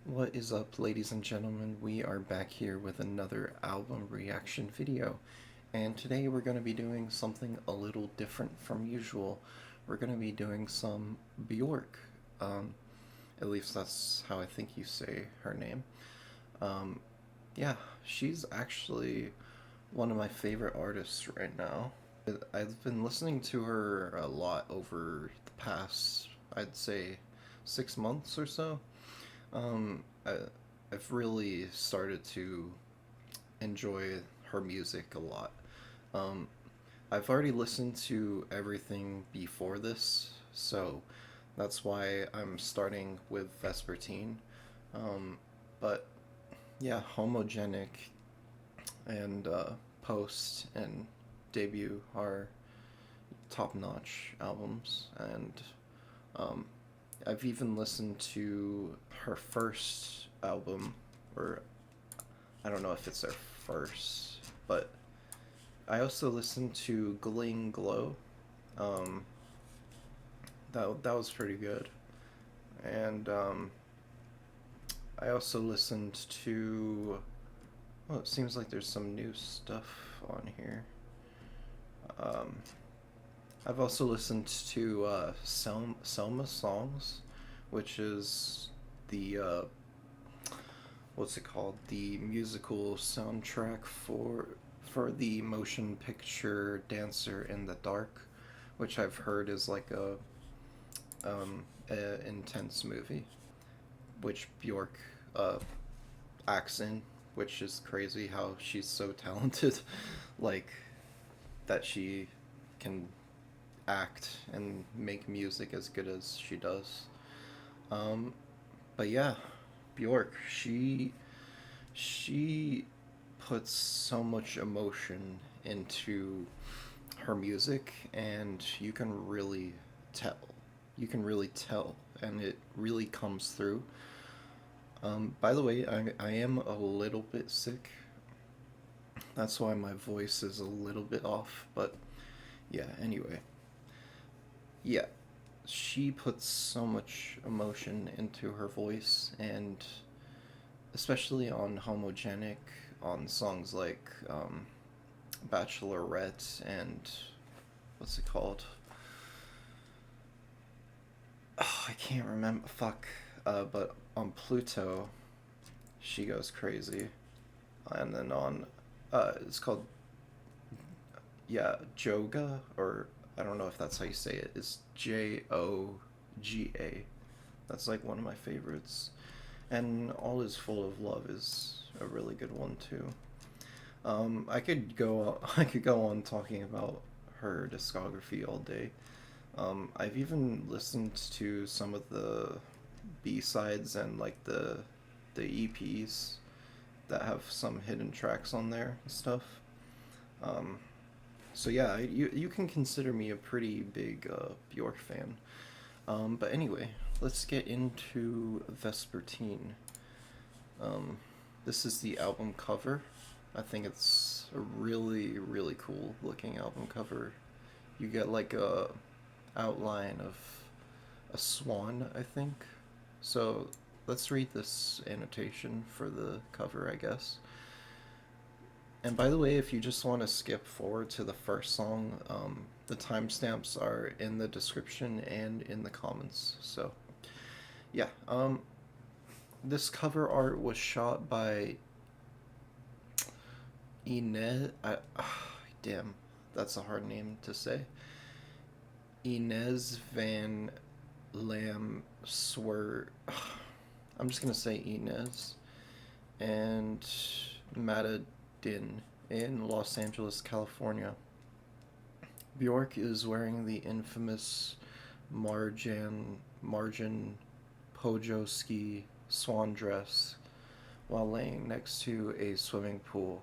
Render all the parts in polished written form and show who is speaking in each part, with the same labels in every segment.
Speaker 1: What is up, ladies and gentlemen? We are back here with another album reaction video. And today we're going to be doing something a little different from usual. We're going to be doing some Bjork. Um, at least that's how I think you say her name. Um, yeah, she's actually one of my favorite artists right now. I've been listening to her a lot over the past, I'd say, 6 months or so. I, I've really started to enjoy her music a lot. Um, I've already listened to everything before this, so that's why I'm starting with Vespertine. Um, but yeah, Homogenic and Post and Debut are top notch albums, and um, I've even listened to her first album, or I don't know if it's her first, but I also listened to Gling Glow. Um, that was pretty good, and I also listened to. Oh, it seems like there's some new stuff on here. Um, I've also listened to Selma Songs, which is the what's it called? The musical soundtrack for the motion picture Dancer in the Dark, which I've heard is like a intense movie, which Bjork acts in, which is crazy how she's so talented, like that she can act and make music as good as she does. Um, but yeah, Bjork, she puts so much emotion into her music, and tell. You can really tell, and it really comes through. By the way, I am a little bit sick. That's why my voice is a little bit off, but yeah, anyway. Yeah, she puts so much emotion into her voice, and especially on Homogenic, on songs like Bachelorette and what's it called? Oh, I can't remember. Fuck. But on Pluto, she goes crazy, and then on it's called Joga, or I don't know if that's how you say it. It's Joga. That's like one of my favorites. And All Is Full of Love is a really good one too. I could go on talking about her discography all day. I've even listened to some of the B sides and like the EPs that have some hidden tracks on there and stuff. Um, so yeah, you can consider me a pretty big Bjork fan. But anyway, let's get into Vespertine. Um, this is the album cover. I think it's a really cool looking album cover. You get like a outline of a swan, I think. So let's read this annotation for the cover, I guess. And by the way, if you just want to skip forward to the first song, the timestamps are in the description and in the comments. So yeah, this cover art was shot by Inez. Damn, that's a hard name to say. Inez van Lam Swer. I'm just gonna say Inez and Matadin in Los Angeles, California. Bjork is wearing the infamous margin pojo ski swan dress while laying next to a swimming pool.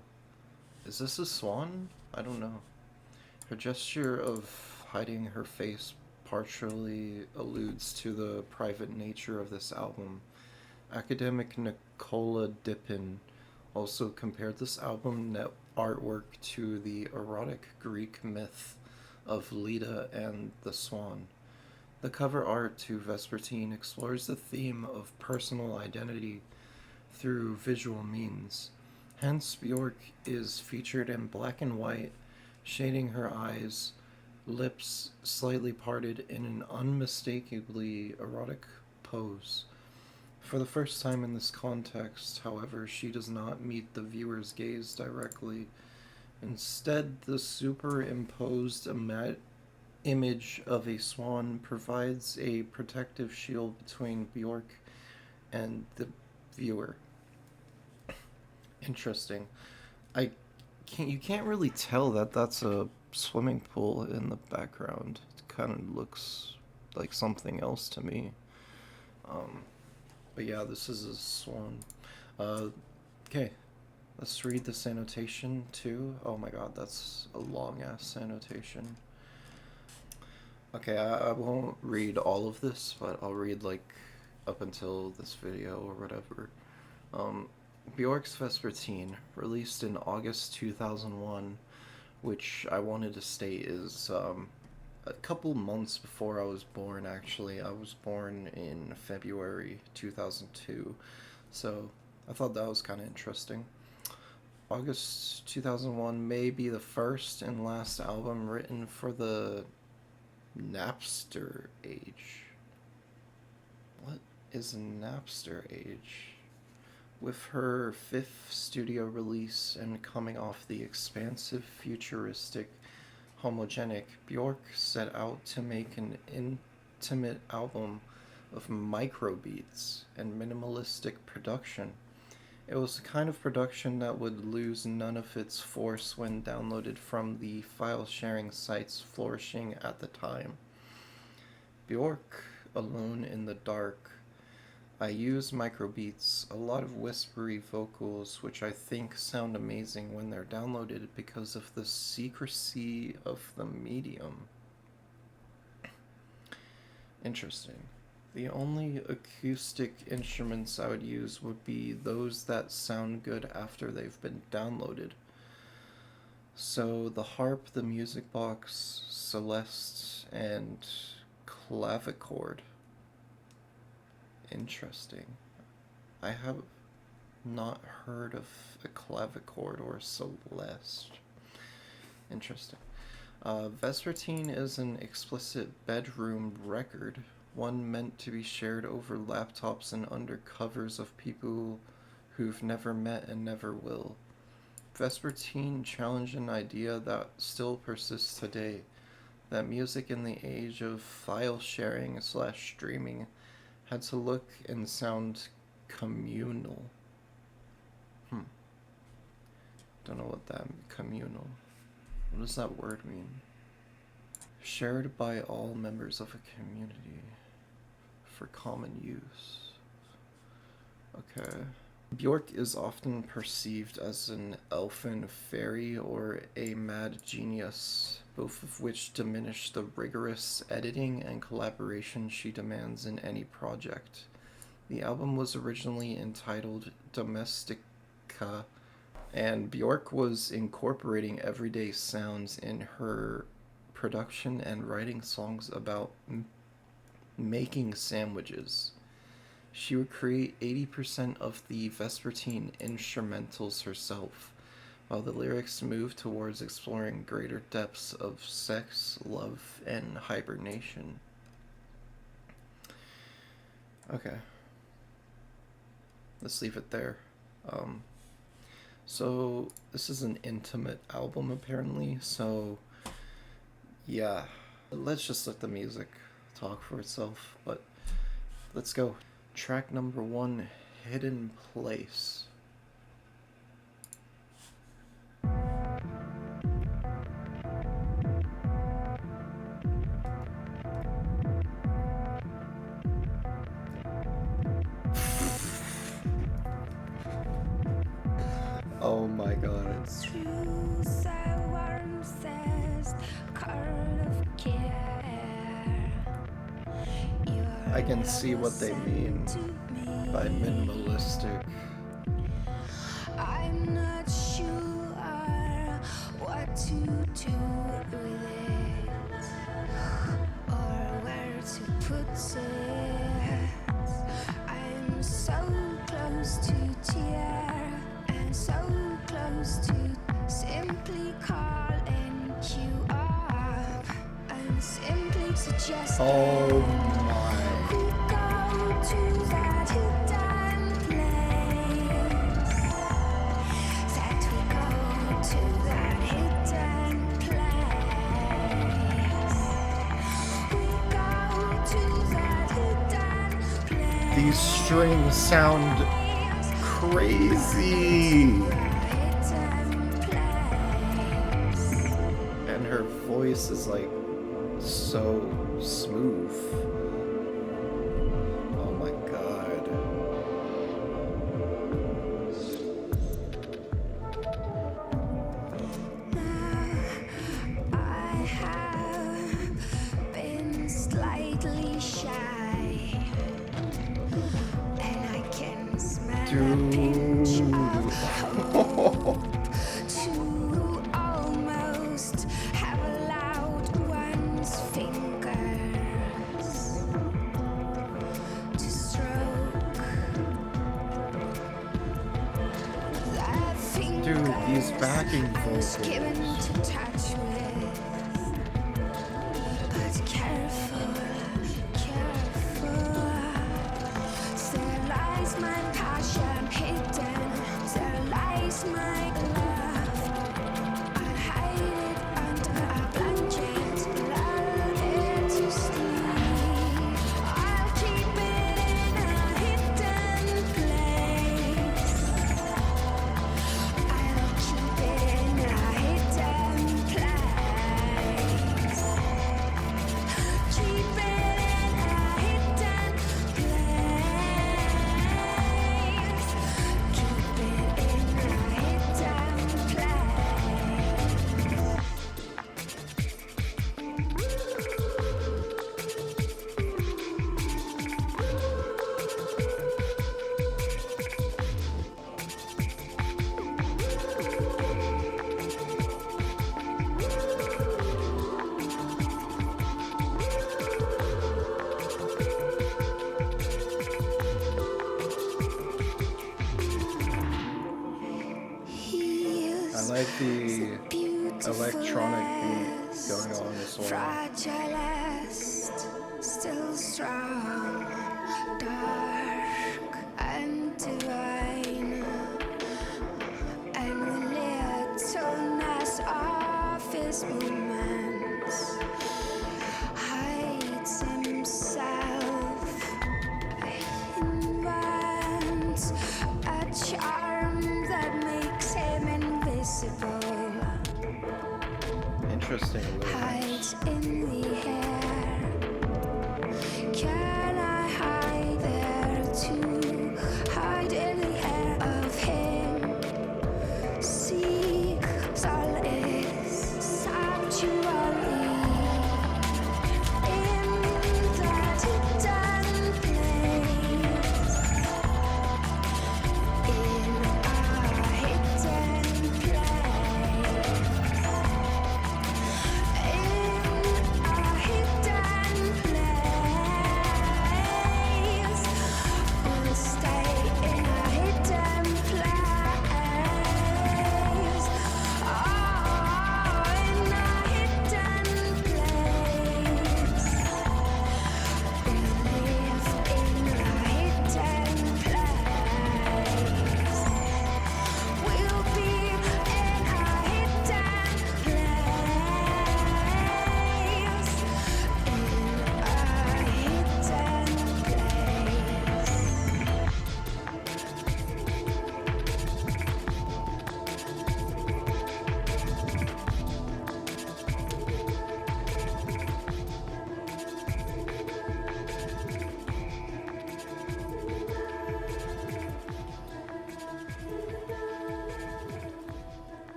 Speaker 1: Is this a swan? I don't know. Her gesture of hiding her face partially alludes to the private nature of this album. Academic Nicola Dippin also compared this album artwork to the erotic Greek myth of Leda and the Swan. The cover art to Vespertine explores the theme of personal identity through visual means. Hence, Bjork is featured in black and white, shading her eyes, lips slightly parted in an unmistakably erotic pose. For the first time in this context, however, she does not meet the viewer's gaze directly. Instead, the superimposed image of a swan provides a protective shield between Bjork and the viewer. Interesting. I you can't really tell that that's a swimming pool in the background. It kind of looks like something else to me. Um, but yeah, this is a swan. Okay, let's read this annotation too. Oh my god, that's a long ass annotation. Okay, I won't read all of this, but I'll read like up until this video or whatever. Bjork's Vespertine, released in August 2001, which I wanted to state is a couple months before I was born, actually. I was born in February 2002, so I thought that was kind of interesting. August 2001 may be the first and last album written for the Napster age. What is Napster age? With her fifth studio release and coming off the expansive, futuristic Homogenic, Bjork set out to make an intimate album of microbeats and minimalistic production. It was the kind of production that would lose none of its force when downloaded from the file-sharing sites flourishing at the time. Bjork, Alone in the Dark. I use microbeats, a lot of whispery vocals, which I think sound amazing when they're downloaded because of the secrecy of the medium. Interesting. The only acoustic instruments I would use would be those that sound good after they've been downloaded. So the harp, the music box, Celeste, and clavichord. Interesting. I have not heard of a clavichord or Celeste. Interesting. Vespertine is an explicit bedroom record, one meant to be shared over laptops and under covers of people who've never met and never will. Vespertine challenged an idea that still persists today, that music in the age of file sharing / streaming had to look and sound communal. Don't know what that communal. What does that word mean? Shared by all members of a community for common use. Okay. Bjork is often perceived as an elfin fairy or a mad genius, both of which diminish the rigorous editing and collaboration she demands in any project. The album was originally entitled Domestica, and Bjork was incorporating everyday sounds in her production and writing songs about making sandwiches. She would create 80% of the Vespertine instrumentals herself, while the lyrics moved towards exploring greater depths of sex, love, and hibernation. Okay. Let's leave it there. So, this is an intimate album, apparently, so yeah. Let's just let the music talk for itself, but let's go. Track number 1, Hidden Place. Oh my god, it's I can see what they mean by minimalistic. I'm not sure what to do with it or where to
Speaker 2: puts it. I'm so close to tear and so close to simply calling you up and simply suggesting
Speaker 1: Oh my.
Speaker 2: we go to that hidden place. That we go to that hidden place. We go to that hidden place.
Speaker 1: These strings sound crazy. And her voice is like so smooth. Oh my god.
Speaker 2: I have been slightly shy, and I can smell a pinch of hope to almost have allowed one's fingers to stroke that finger.
Speaker 1: Dude, these backing vocals.
Speaker 2: Given to touch with, but careful, careful. There lies my passion hidden. There lies my love. I'll hide it under a blanket, lull it to sleep. I'll keep it in a hidden place. I'll keep it in a hidden place. Keep it in a hidden place. Keep it in a hidden
Speaker 1: I like the electronic beat going on as well.
Speaker 2: Fragilest, still strong, dark and divine, and the littleness of his movements hides himself, invents a charm that makes him invisible.
Speaker 1: Interesting lyrics.
Speaker 2: Hides in the air. Can I hide there too? Hide in the air of him. Seek solace, sanctuary in that hidden place. In a hidden place.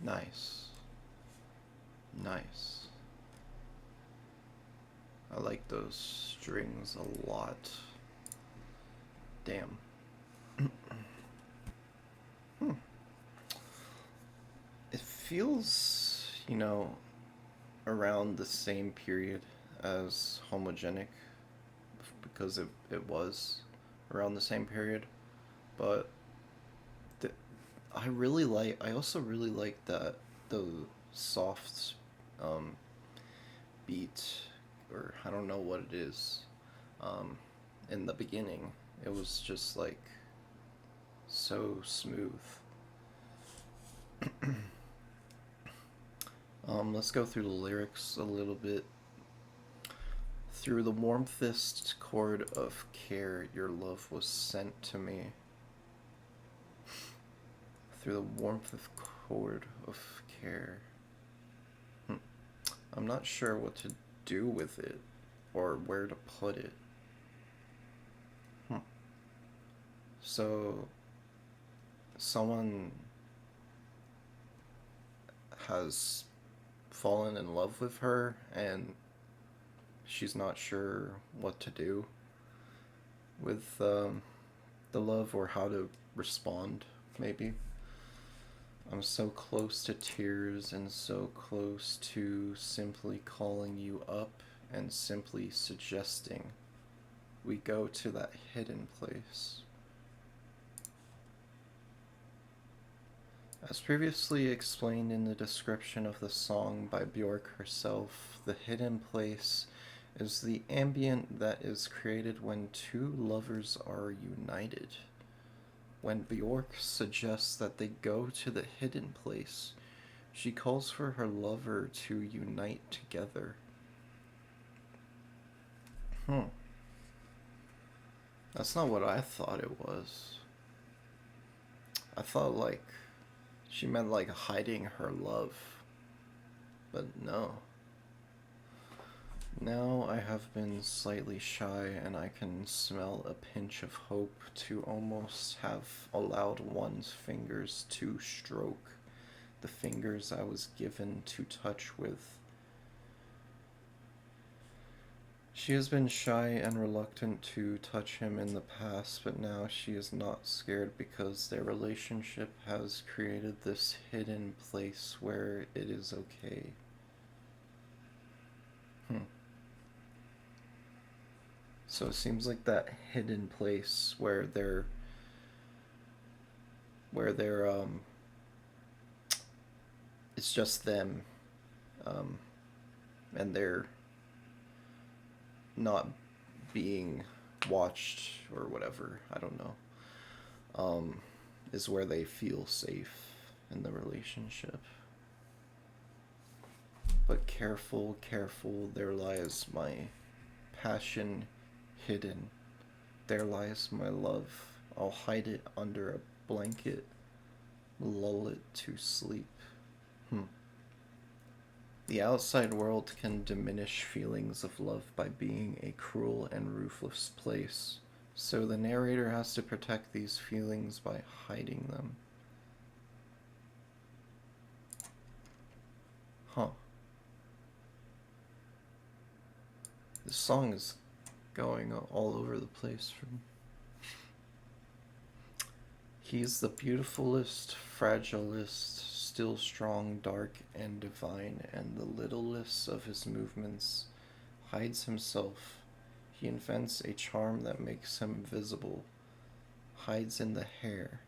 Speaker 1: Nice. Nice. I like those strings a lot. Damn. It feels, around the same period as Homogenic, because it was around the same period. But the, I also really like that the soft um, beat, or I don't know what it is, um, in the beginning. It was just like so smooth. Let's go through the lyrics a little bit. Through the warmthest cord of care, your love was sent to me. Through the warmth cord of care. I'm not sure what to do with it or where to put it. So, someone has fallen in love with her and she's not sure what to do with the love or how to respond, maybe. I'm so close to tears and so close to simply calling you up and simply suggesting we go to that hidden place. As previously explained in the description of the song by Bjork herself, the hidden place is the ambient that is created when two lovers are united. When Bjork suggests that they go to the hidden place, she calls for her lover to unite together. That's not what I thought it was. I thought like she meant like hiding her love. But no. Now I have been slightly shy and I can smell a pinch of hope to almost have allowed one's fingers to stroke the fingers I was given to touch with. She has been shy and reluctant to touch him in the past, but now she is not scared because their relationship has created this hidden place where it is okay. So it seems like that hidden place where they're it's just them, and they're not being watched or whatever, I don't know, is where they feel safe in the relationship. But careful, careful, there lies my passion hidden. There lies my love. I'll hide it under a blanket, lull it to sleep. The outside world can diminish feelings of love by being a cruel and ruthless place, so the narrator has to protect these feelings by hiding them. This song is going all over the place for me. He's the beautifulest, fragilest, still strong, dark, and divine, and the littlest of his movements hides himself. He invents a charm that makes him visible, hides in the hair.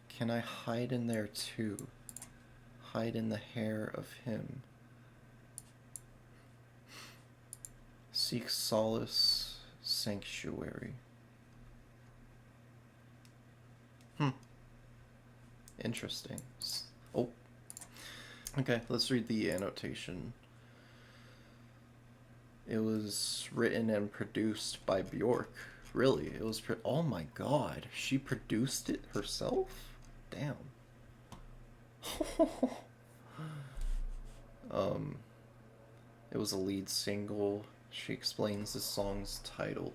Speaker 1: Can I hide in there too? Hide in the hair of him. Seek solace, sanctuary. Interesting. Oh. Okay, let's read the annotation. It was written and produced by Bjork. Really? It was oh my god, she produced it herself? Damn. It was a lead single. She explains the song's title.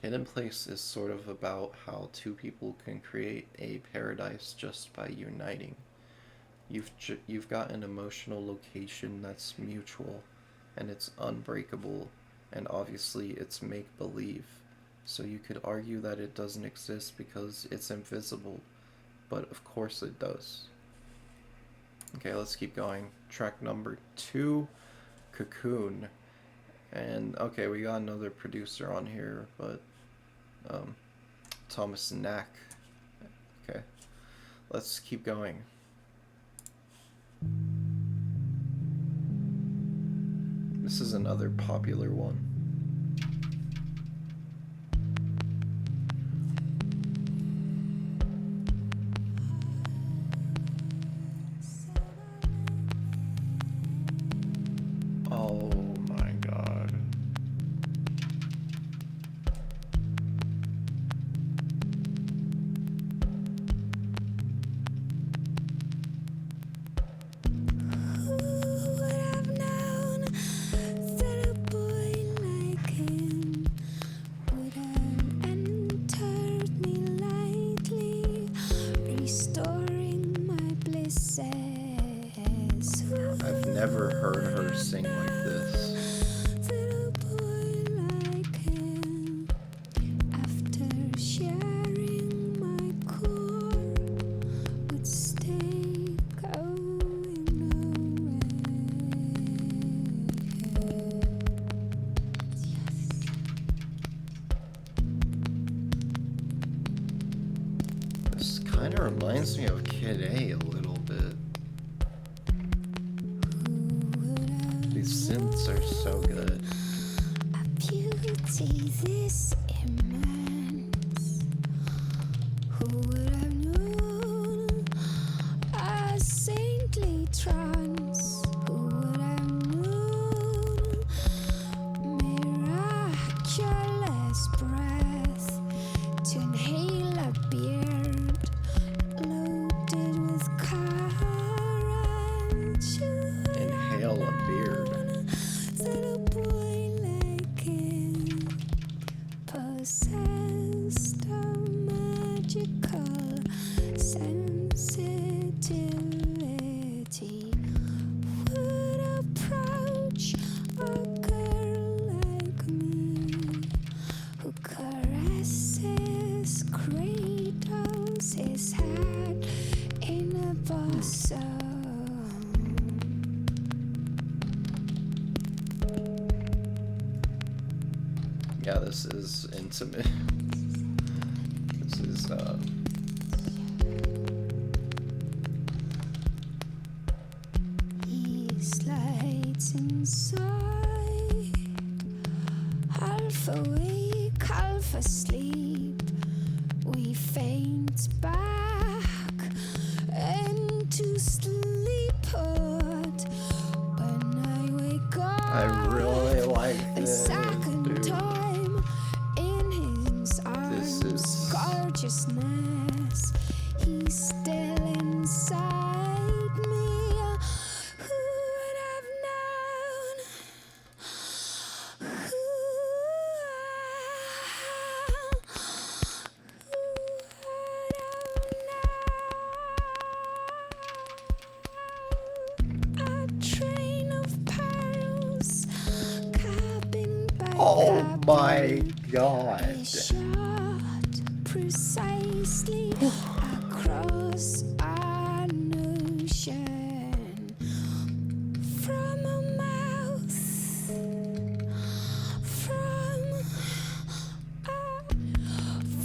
Speaker 1: Hidden Place is sort of about how two people can create a paradise just by uniting. You've got an emotional location that's mutual, and it's unbreakable, and obviously it's make-believe. So you could argue that it doesn't exist because it's invisible, but of course it does. Okay, let's keep going. Track number 2, Cocoon. And okay, we got another producer on here, but Thomas Knack. Okay, let's keep going. This is another popular one. Oh my god. I've never heard her sing like this. This kind of reminds me of Kid A little bit. These synths are so good.
Speaker 2: A beauty this immense. Who would have known a saintly trance? Who would have known miraculous breath to inhale a beard loaded with courage?
Speaker 1: Inhale a beard.
Speaker 2: That a boy like him possessed a magical sensitivity, would approach a girl like me, who caresses, cradles his head in a bosom.
Speaker 1: Yeah, this is intimate. This is
Speaker 2: He slides inside, half awake, half asleep. We faint back into sleephood. When I wake up,
Speaker 1: I really like
Speaker 2: the
Speaker 1: this,
Speaker 2: second
Speaker 1: dude.
Speaker 2: time in his arms,
Speaker 1: is-
Speaker 2: gorgeousness, he's still inside me. Who would have known? A train of pearls, cabined by
Speaker 1: Oh
Speaker 2: the
Speaker 1: my god.
Speaker 2: is shot precisely across an ocean from a mouth,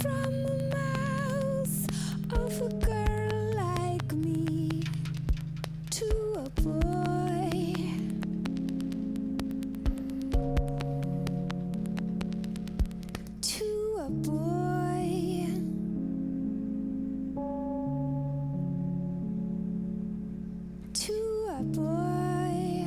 Speaker 2: from the mouth of a girl like me to a boy. To a boy. To a boy.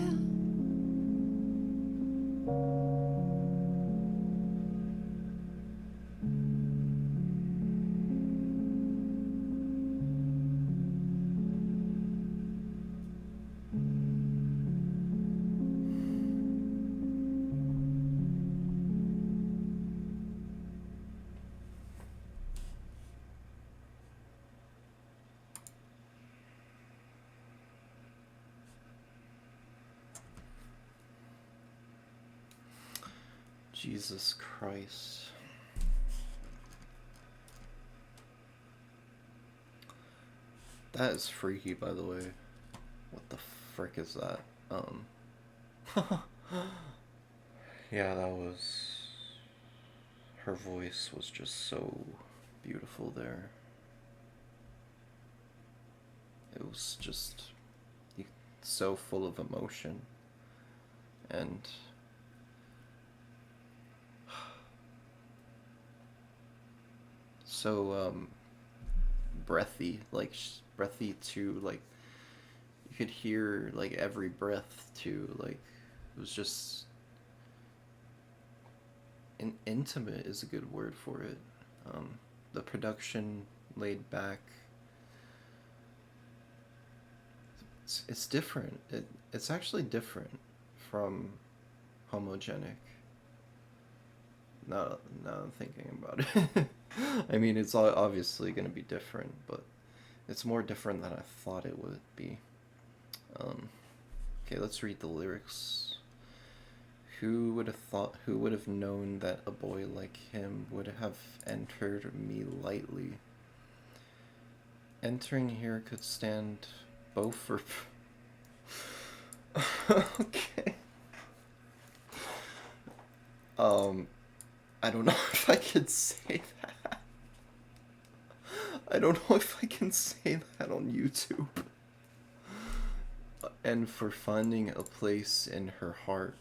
Speaker 1: Jesus Christ. That is freaky, by the way. What the frick is that? Yeah, that was. Her voice was just so beautiful there. It was just so full of emotion and so breathy, like breathy too. Like you could hear like every breath too. Like it was just intimate is a good word for it. The production laid back. It's different. It's actually different from Homogenic. Now I'm thinking about it. I mean, it's obviously going to be different, but it's more different than I thought it would be. Okay, let's read the lyrics. Who would have thought, who would have known that a boy like him would have entered me lightly? Entering here could stand both for. Okay. I don't know if I can say that. I don't know if I can say that on YouTube. And for finding a place in her heart.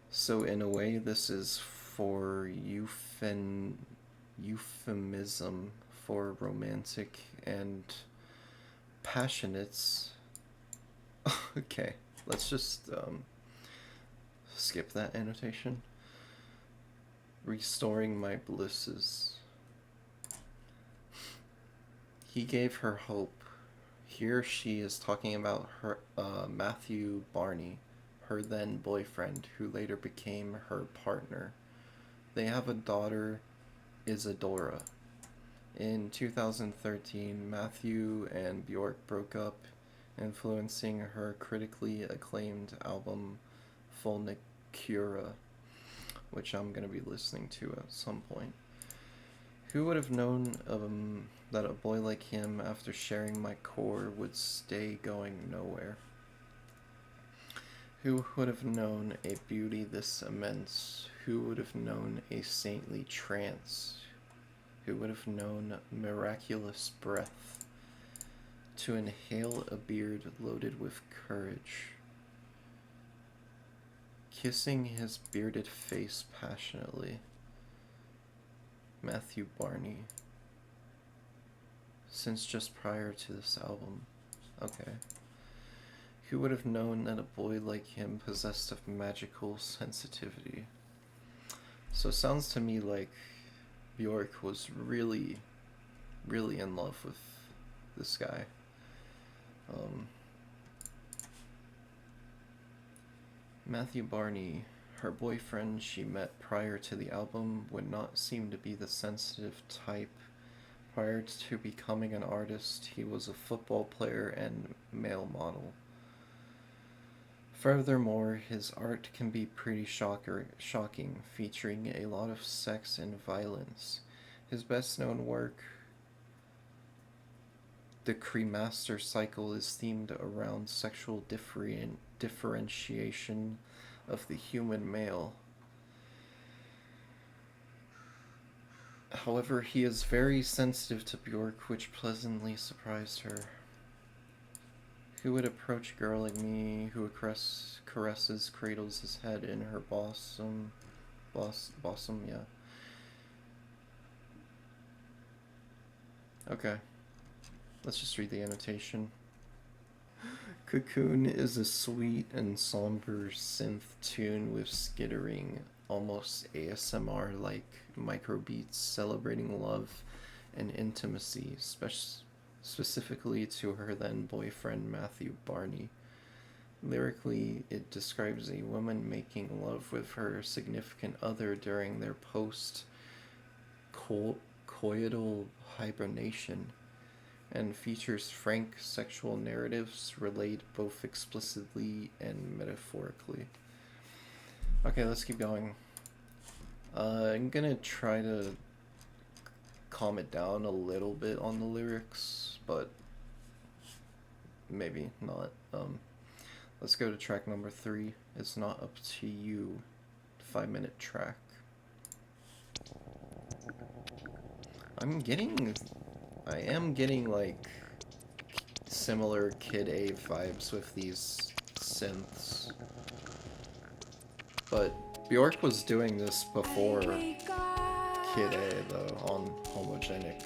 Speaker 1: So in a way, this is for euphemism for romantic and passionates. Okay, let's just skip that annotation. Restoring my blisses. He gave her hope. Here she is talking about her Matthew Barney, her then boyfriend, who later became her partner. They have a daughter, Isadora. In 2013, Matthew and Bjork broke up, influencing her critically acclaimed album Funicura, which I'm going to be listening to at some point. Who would have known that a boy like him, after sharing my core, would stay going nowhere? Who would have known a beauty this immense? Who would have known a saintly trance? Who would have known miraculous breath? To inhale a beard loaded with courage. Kissing his bearded face passionately. Matthew Barney. Since just prior to this album. Okay. Who would have known that a boy like him possessed of magical sensitivity? So it sounds to me like Bjork was really, really in love with this guy. Matthew Barney, her boyfriend she met prior to the album, would not seem to be the sensitive type. Prior to becoming an artist, he was a football player and male model. Furthermore, his art can be pretty shocking, featuring a lot of sex and violence. His best-known work, The Cremaster Cycle, is themed around sexual differentiation of the human male. However, he is very sensitive to Bjork, which pleasantly surprised her. Who would approach a girl like me, who caresses, cradles his head in her bosom, yeah. Okay. Let's just read the annotation. Cocoon is a sweet and somber synth tune with skittering, almost ASMR-like microbeats celebrating love and intimacy, specifically to her then boyfriend Matthew Barney. Lyrically, it describes a woman making love with her significant other during their post-coital hibernation, and features frank sexual narratives relayed both explicitly and metaphorically. Okay, let's keep going. I'm gonna try to calm it down a little bit on the lyrics, but maybe not. Let's go to track number 3. It's Not Up to You, 5-minute track. I am getting like similar Kid A vibes with these synths. But Bjork was doing this before Kid A though, on Homogenic.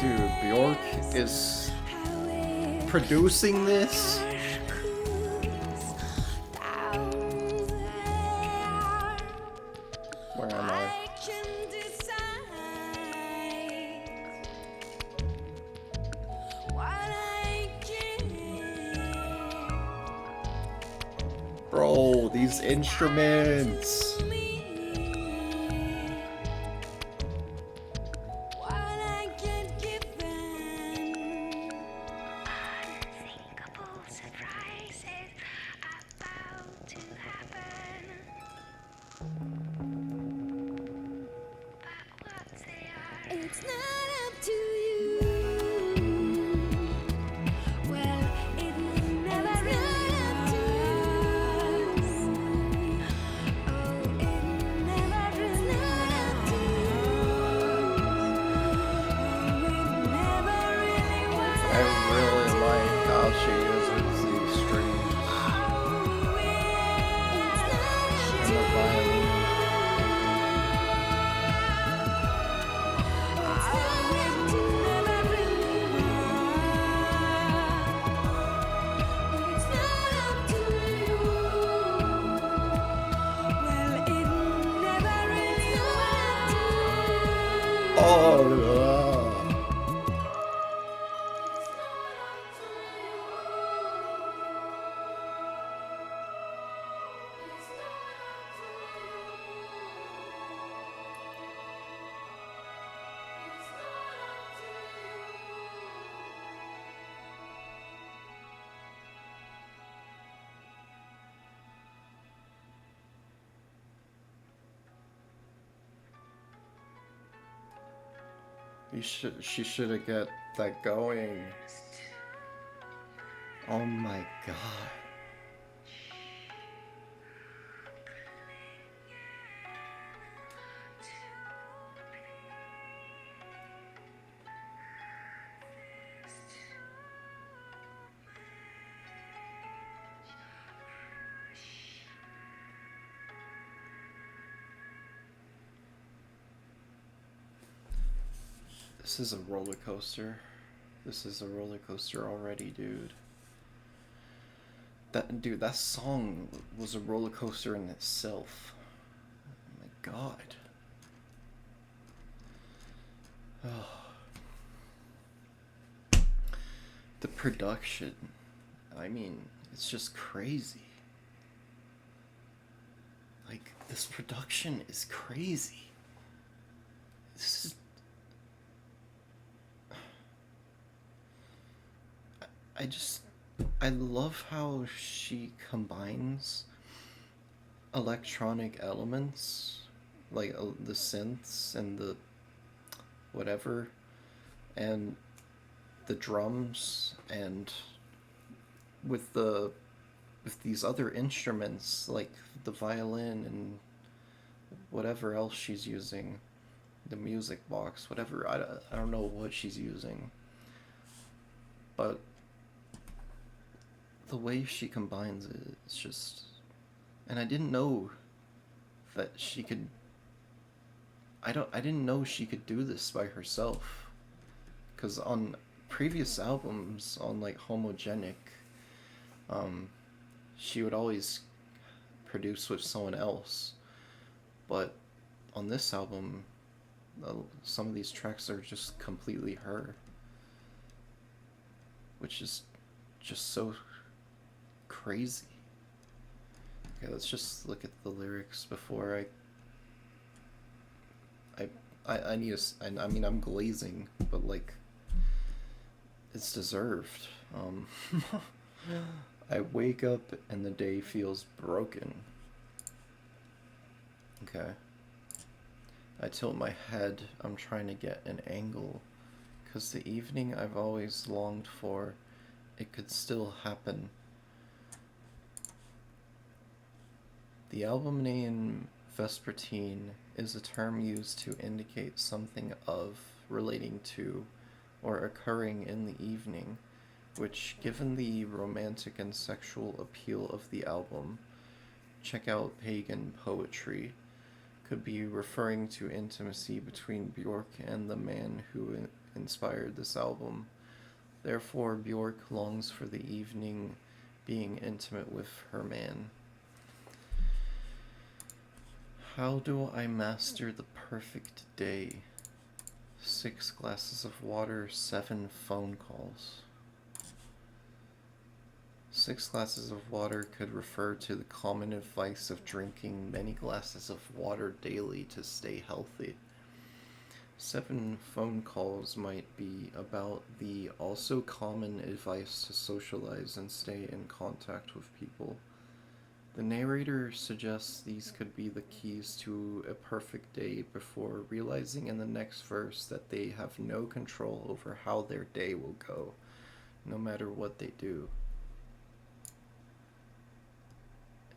Speaker 1: Dude, Bjork is producing this. Where am I? Bro, these instruments. She should have got that going. Oh my god. This is a roller coaster. This is a roller coaster already, dude. That song was a roller coaster in itself. Oh my god. Oh. The production, I mean, it's just crazy. Like, this production is crazy. This is. I just. I love how she combines electronic elements, like the synths and the whatever, and the drums, and with these other instruments like the violin and whatever else she's using, the music box, whatever. I don't know what she's using, but the way she combines it, it's just. And I didn't know that she could. I didn't know she could do this by herself, because on previous albums, on like Homogenic, um, she would always produce with someone else, but on this album, some of these tracks are just completely her, which is just so crazy. Okay, let's just look at the lyrics before I need I mean, I'm glazing, but like, it's deserved. I wake up and the day feels broken. Okay. I tilt my head, I'm trying to get an angle, 'cause the evening I've always longed for, it could still happen. The album name Vespertine is a term used to indicate something of, relating to, or occurring in the evening, which, given the romantic and sexual appeal of the album, check out Pagan Poetry, could be referring to intimacy between Bjork and the man who inspired this album. Therefore, Bjork longs for the evening, being intimate with her man. How do I master the perfect day? 6 glasses of water, 7 phone calls. 6 glasses of water could refer to the common advice of drinking many glasses of water daily to stay healthy. 7 phone calls might be about the also common advice to socialize and stay in contact with people. The narrator suggests these could be the keys to a perfect day before realizing in the next verse that they have no control over how their day will go, no matter what they do.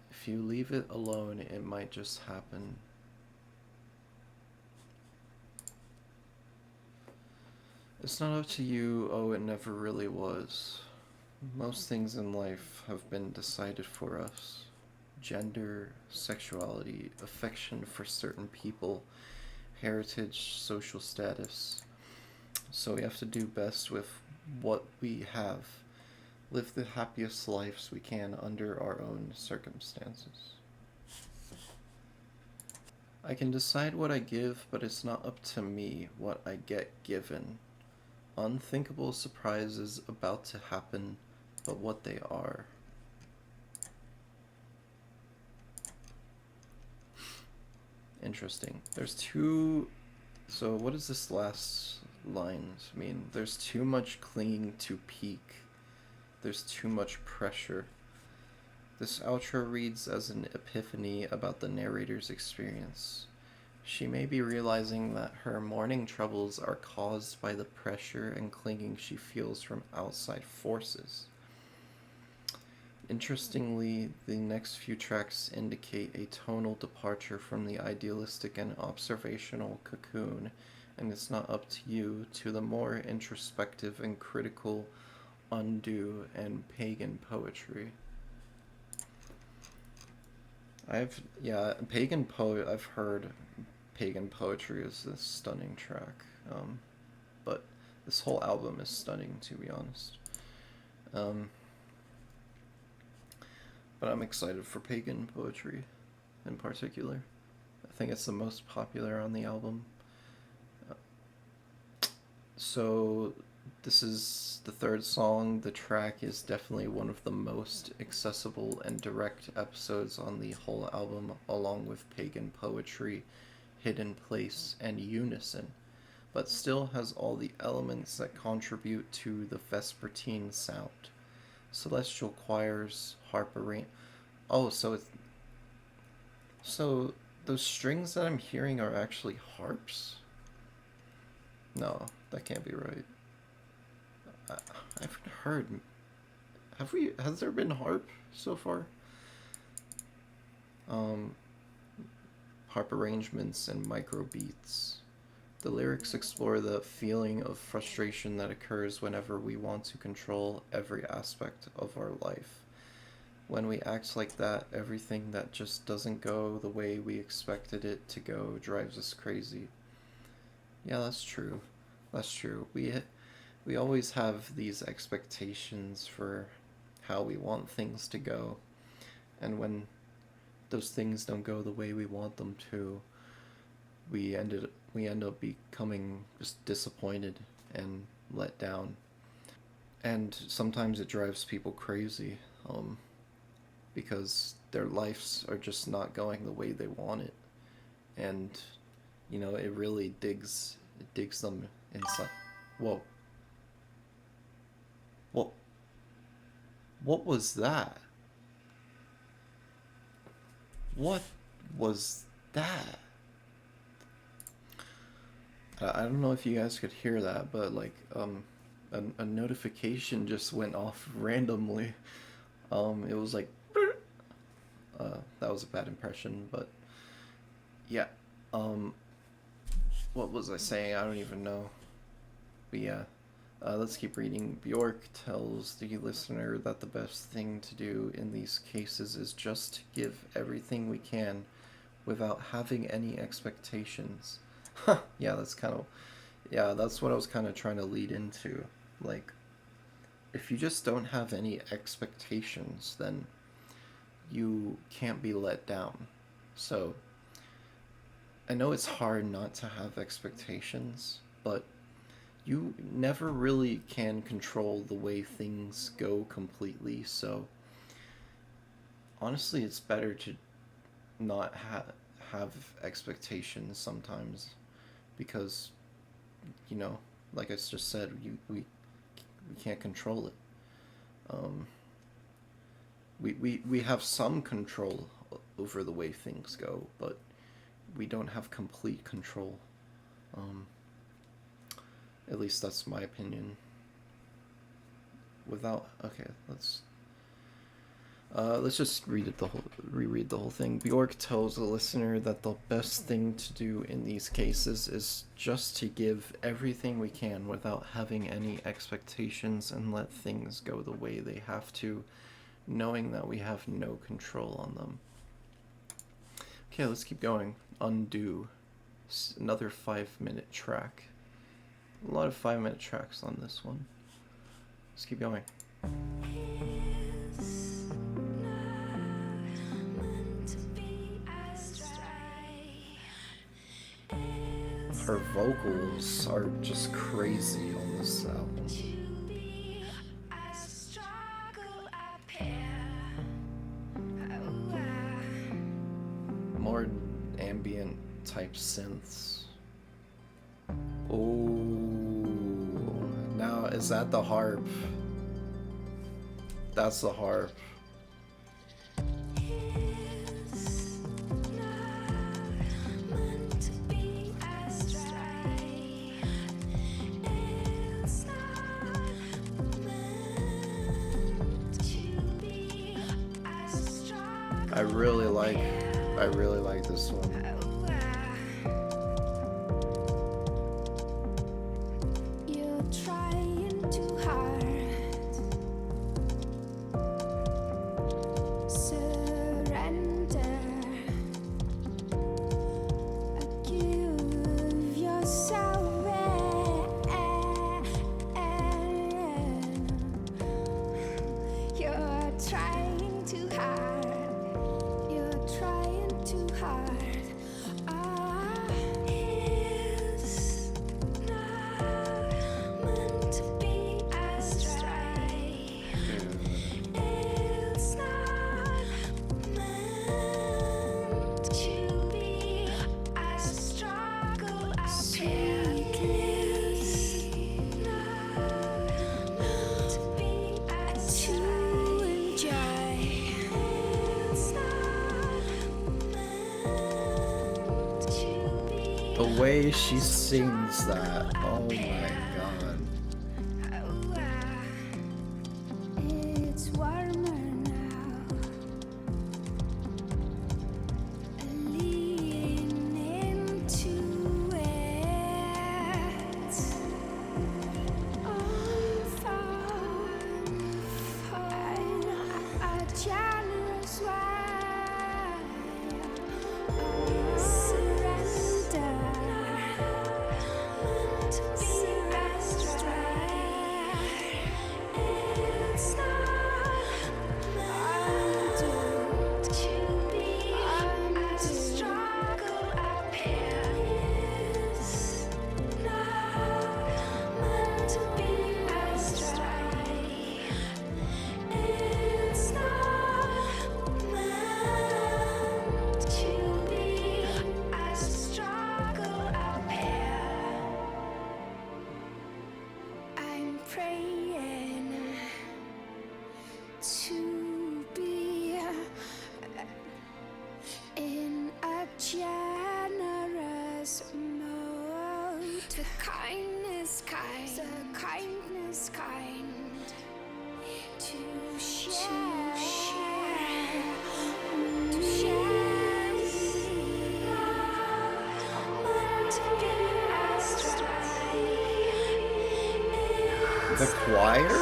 Speaker 1: If you leave it alone, it might just happen. It's not up to you, oh, it never really was. Most things in life have been decided for us. Gender, sexuality, affection for certain people, heritage, social status. So we have to do best with what we have. Live the happiest lives we can under our own circumstances. I can decide what I give, but it's not up to me what I get given. Unthinkable surprises about to happen, but what they are. Interesting. There's two. So, what does this last line mean? There's too much clinging to peak. There's too much pressure. This outro reads as an epiphany about the narrator's experience. She may be realizing that her morning troubles are caused by the pressure and clinging she feels from outside forces. Interestingly, the next few tracks indicate a tonal departure from the idealistic and observational Cocoon, and It's Not Up to You, to the more introspective and critical Undo and Pagan Poetry. I've heard Pagan Poetry is this stunning track. This whole album is stunning, to be honest. But I'm excited for Pagan Poetry in particular. I think it's the most popular on the album. So this is the third song. The track is definitely one of the most accessible and direct episodes on the whole album, along with Pagan Poetry, Hidden Place, and Unison, but still has all the elements that contribute to the Vespertine sound. Celestial choirs, harp arrangement. Oh, so those strings that I'm hearing are actually harps? No, that can't be right. I haven't heard. Has there been harp so far? Harp arrangements and micro beats. The lyrics explore the feeling of frustration that occurs whenever we want to control every aspect of our life. When we act like that, everything that just doesn't go the way we expected it to go drives us crazy. Yeah, that's true. That's true. We always have these expectations for how we want things to go, and when those things don't go the way we want them to, we end up becoming just disappointed and let down. And sometimes it drives people crazy, because their lives are just not going the way they want it, and it really digs them inside. Whoa. What was that? What was that? I don't know if you guys could hear that, but like a notification just went off randomly. It was like that was a bad impression, but yeah. What was I saying? I don't even know. But yeah, let's keep reading. Bjork tells the listener that the best thing to do in these cases is just to give everything we can without having any expectations. Yeah, that's what I was kind of trying to lead into. Like, if you just don't have any expectations, then you can't be let down. So, I know it's hard not to have expectations, but you never really can control the way things go completely, so honestly it's better to not have expectations sometimes, because like I just said, we can't control it. We have some control over the way things go, but we don't have complete control. At least that's my opinion. Let's just reread the whole thing. Bjork tells the listener that the best thing to do in these cases is just to give everything we can without having any expectations and let things go the way they have to, knowing that we have no control on them. Okay, let's keep going. Undo. Another 5-minute track. A lot of 5-minute tracks on this one. Let's keep going. Her vocals are just crazy on this album. More ambient type synths. Oh, now is that the harp? That's the harp. I really like this one.
Speaker 2: You're trying too hard. Surrender. Give yourself
Speaker 1: way she sings that, oh my god.
Speaker 2: It's warmer now. Lean into it. I'm fine. A jealous one. Surrender. To be astray. It's not undoomed to be a struggle up here. It's not meant to be astray. It's not meant to be a struggle up here. I'm praying to be in a generous mode. The kindness kind. To share. To share. Meant to be astray.
Speaker 1: The choir?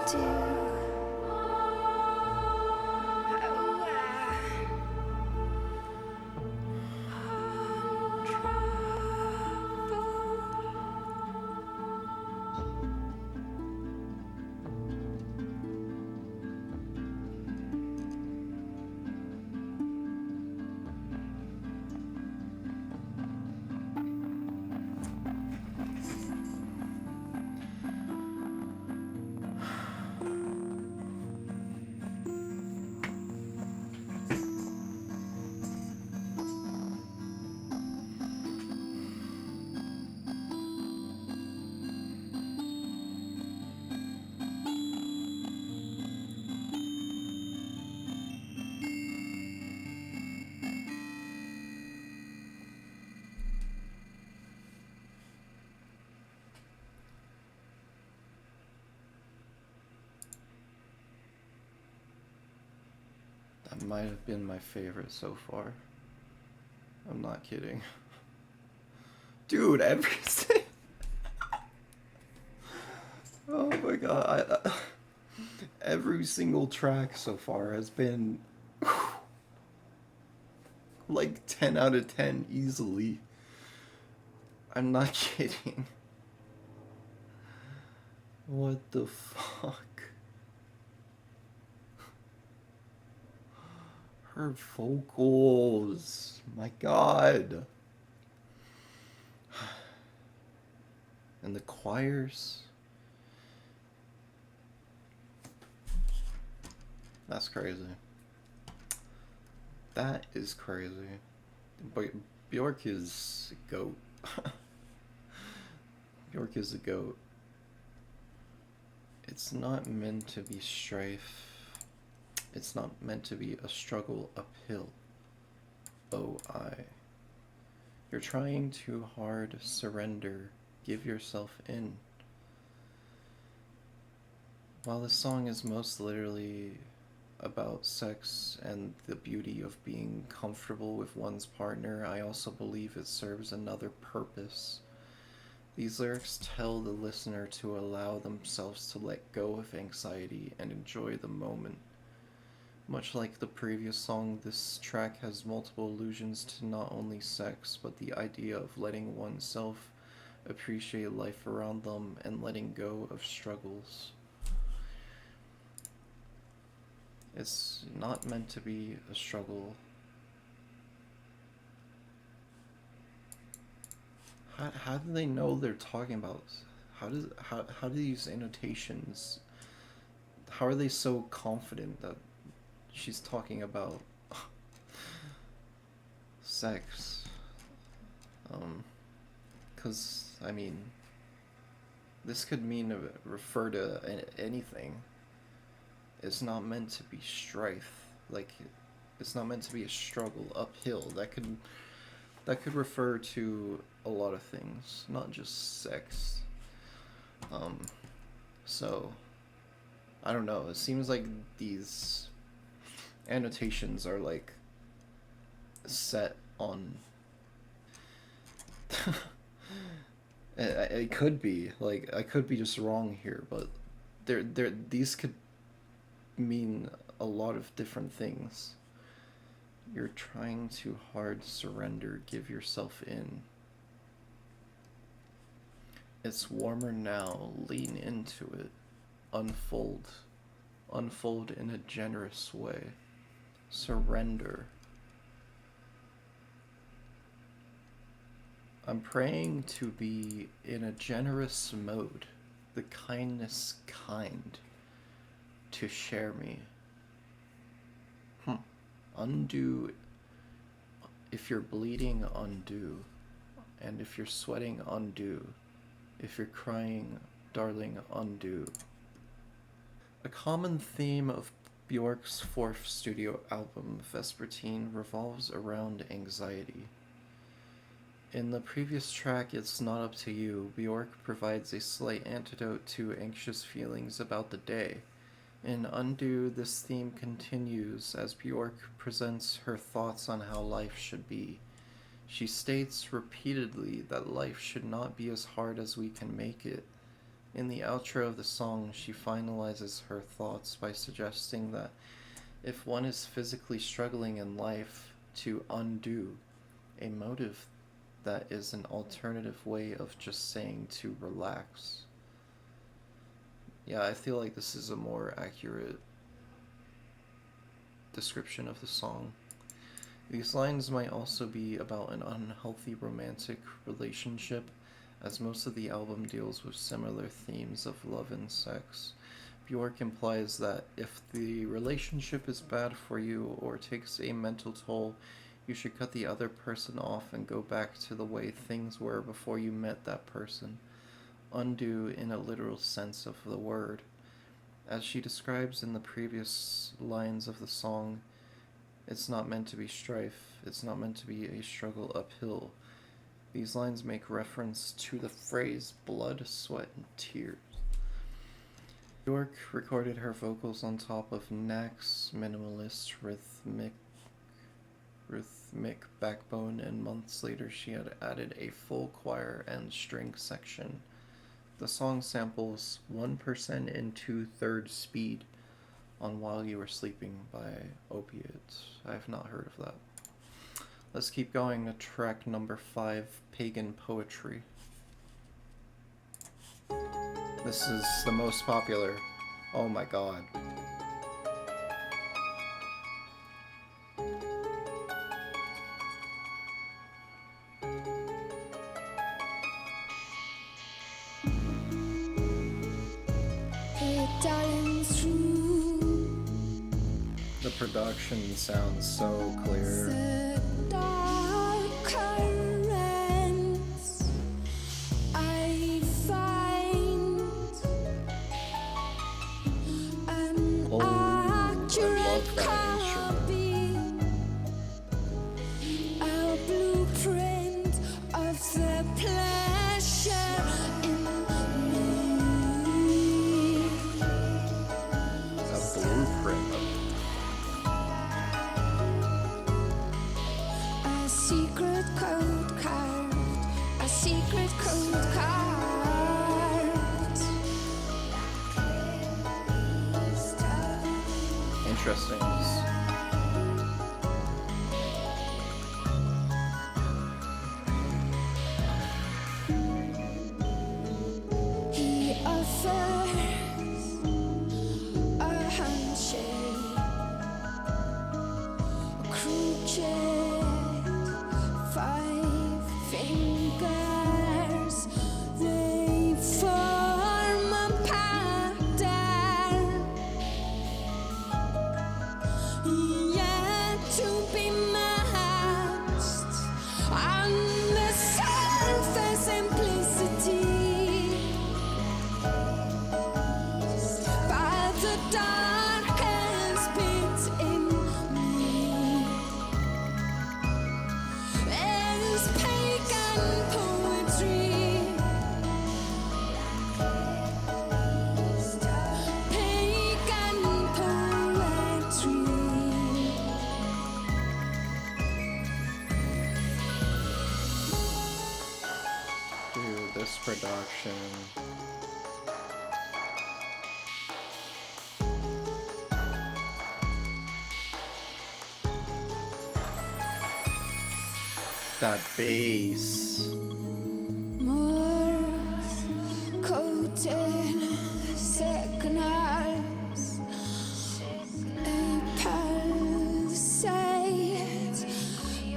Speaker 1: Dude! That might have been my favorite so far. I'm not kidding. Dude, everything. Oh my god. Every single track so far has been like 10 out of 10 easily. I'm not kidding. What the fuck? Her vocals, my god. And the choirs. That's crazy. That is crazy. But Bjork is a goat. Bjork is a goat. It's not meant to be strife. It's not meant to be a struggle uphill. Oh, You're trying too hard. Surrender. Give yourself in. While this song is most literally about sex and the beauty of being comfortable with one's partner, I also believe it serves another purpose. These lyrics tell the listener to allow themselves to let go of anxiety and enjoy the moment. Much like the previous song, this track has multiple allusions to not only sex, but the idea of letting oneself appreciate life around them and letting go of struggles. It's not meant to be a struggle. How do they know they're talking about? How do these annotations? How are they so confident that she's talking about sex? Because I mean, this could mean refer to anything. It's not meant to be strife. Like, it's not meant to be a struggle uphill. That could refer to a lot of things, not just sex. So I don't know. It seems like these annotations are like set on. It could be like I could be just wrong here, but these could mean a lot of different things. You're trying too hard, surrender, give yourself in. It's warmer now, lean into it. Unfold in a generous way. Surrender. I'm praying to be in a generous mode, the kindness kind, to share me. Undo. If you're bleeding, undo. And if you're sweating, undo. If you're crying, darling, undo. A common theme of Bjork's fourth studio album, Vespertine, revolves around anxiety. In the previous track, It's Not Up to You, Bjork provides a slight antidote to anxious feelings about the day. In Undo, this theme continues as Bjork presents her thoughts on how life should be. She states repeatedly that life should not be as hard as we can make it. In the outro of the song, she finalizes her thoughts by suggesting that if one is physically struggling in life, to undo, a motive that is an alternative way of just saying to relax. Yeah, I feel like this is a more accurate description of the song. These lines might also be about an unhealthy romantic relationship, as most of the album deals with similar themes of love and sex. Bjork implies that if the relationship is bad for you or takes a mental toll, you should cut the other person off and go back to the way things were before you met that person. Undo in a literal sense of the word. As she describes in the previous lines of the song, it's not meant to be strife, it's not meant to be a struggle uphill. These lines make reference to the phrase blood, sweat, and tears. Bjork recorded her vocals on top of Knack's minimalist rhythmic backbone, and months later she had added a full choir and string section. The song samples 1% in 2/3 speed on While You Were Sleeping by Opiates. I have not heard of that. Let's keep going to track number 5, Pagan Poetry. This is the most popular. Oh my god. The production sounds so clear. Oh, I love that instrument.
Speaker 2: Our blueprint of the pleasure in me. cold cards.
Speaker 1: Interesting.
Speaker 2: He offers a handshake, a crooked 5 fingers. They form a pattern, yet to be matched on the surface simplicity. By the darkest pit in me is pagan poetry. Pagan poetry.
Speaker 1: Dude, this production. That bass.
Speaker 2: Morse coated signals, a pulsate,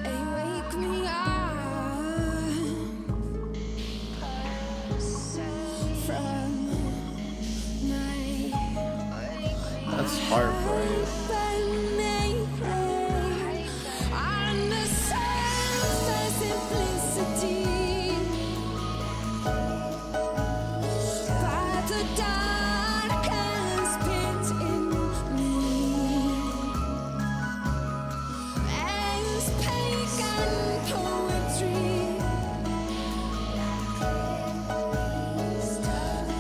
Speaker 2: a wake me up from my
Speaker 1: That's heartbreak.
Speaker 2: on the surface simplicity. By the darkest pit in me is pagan poetry.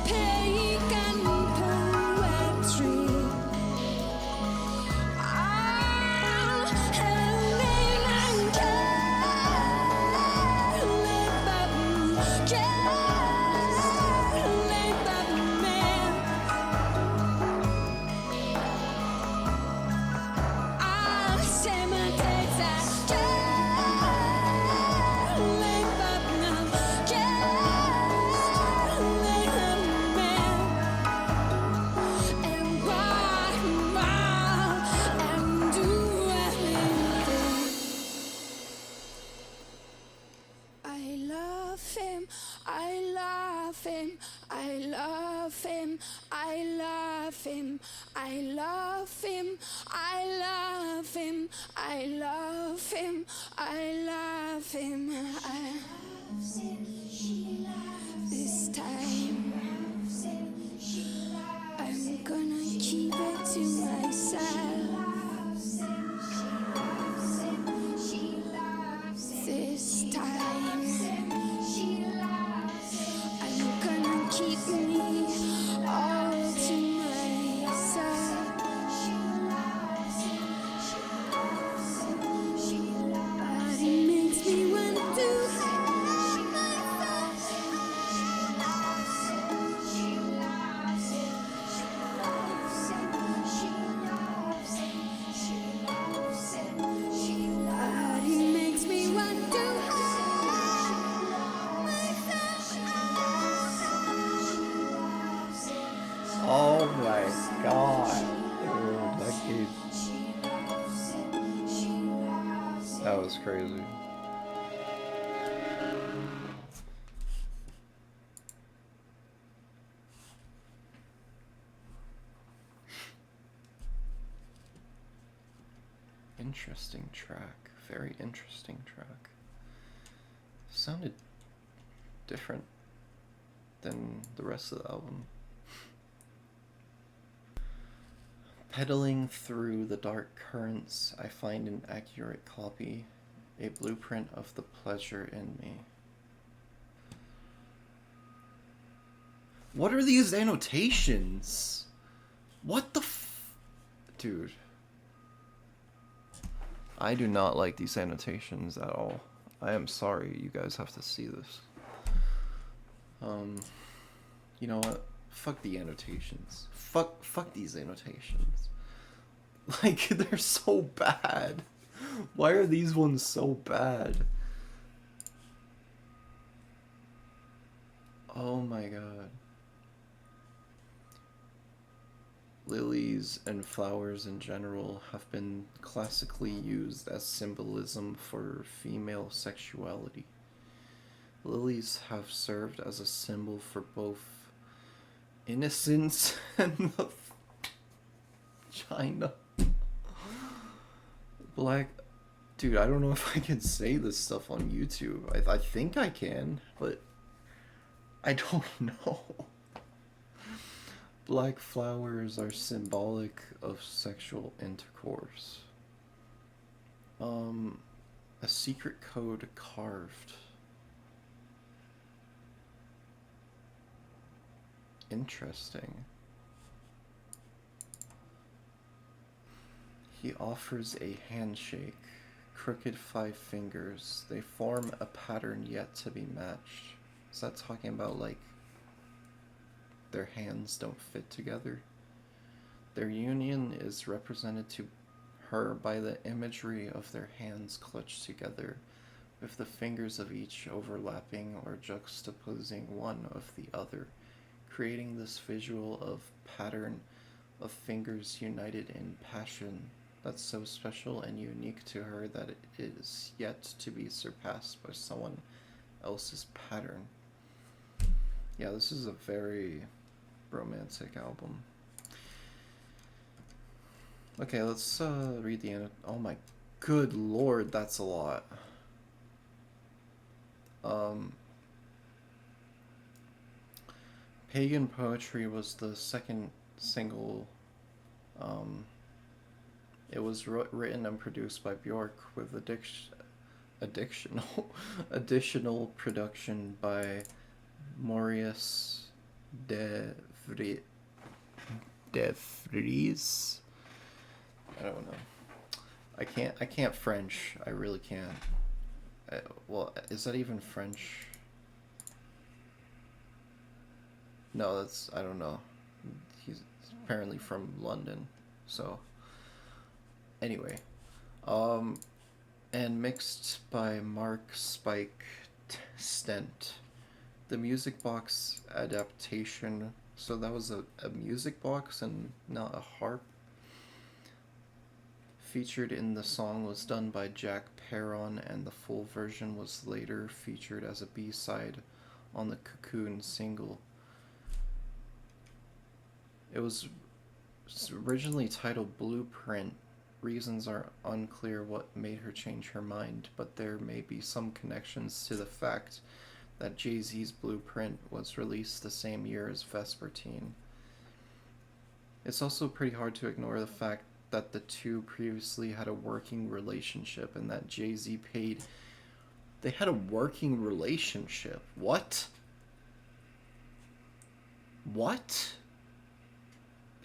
Speaker 2: Pagan poetry. This time I'm gonna keep it to myself. This time I'm gonna keep me all to myself. But it makes me want to hide myself. But it makes me want to hide myself.
Speaker 1: Oh my god. Dude, that kid. That was crazy. Interesting track. Very interesting track. Sounded different than the rest of the album. Pedaling through the dark currents, I find an accurate copy, a blueprint of the pleasure in me. What are these annotations? What the Dude. I do not like these annotations at all. I am sorry, you guys have to see this. Um, you know what? Fuck the annotations. Fuck these annotations. Like, they're so bad. Why are these ones so bad? Oh my god. Lilies and flowers in general have been classically used as symbolism for female sexuality. Lilies have served as a symbol for both innocence and the vagina. Black. Dude, I don't know if I can say this stuff on YouTube. I think I can, but I don't know. Black flowers are symbolic of sexual intercourse. A secret code carved. Interesting. He offers a handshake. Crooked 5 fingers. They form a pattern yet to be matched. Is that talking about, like, their hands don't fit together? Their union is represented to her by the imagery of their hands clutched together, with the fingers of each overlapping or juxtaposing one of the other, creating this visual of pattern of fingers united in passion that's so special and unique to her that it is yet to be surpassed by someone else's pattern. Yeah, this is a very romantic album. Okay, let's read the end. Oh my good lord, that's a lot. Pagan Poetry was the second single. It was written and produced by Bjork with additional production by Maurice de Vries. I don't know. I can't French. I really can't. Well, is that even French? No, that's, I don't know. He's apparently from London, so anyway. And mixed by Mark Spike Stent. The music box adaptation, so that was a music box and not a harp, featured in the song was done by Jack Perron, and the full version was later featured as a B-side on the Cocoon single. It was originally titled Blueprint. Reasons are unclear what made her change her mind, but there may be some connections to the fact that Jay-Z's Blueprint was released the same year as Vespertine. It's also pretty hard to ignore the fact that the two previously had a working relationship and that Jay-Z paid... They had a working relationship. What? What?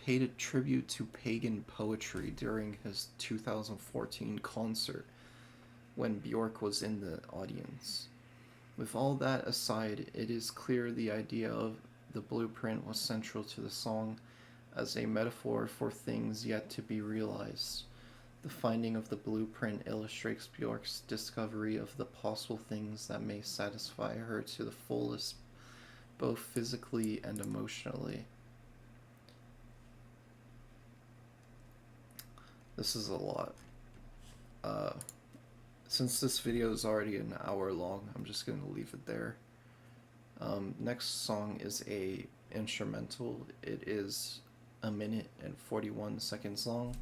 Speaker 1: Paid a tribute to Pagan Poetry during his 2014 concert when Bjork was in the audience. With all that aside, it is clear the idea of the blueprint was central to the song as a metaphor for things yet to be realized. The finding of the blueprint illustrates Bjork's discovery of the possible things that may satisfy her to the fullest, both physically and emotionally. This is a lot. Since this video is already an hour long, I'm just going to leave it there. Next song is a instrumental. It is 1 minute and 41 seconds long,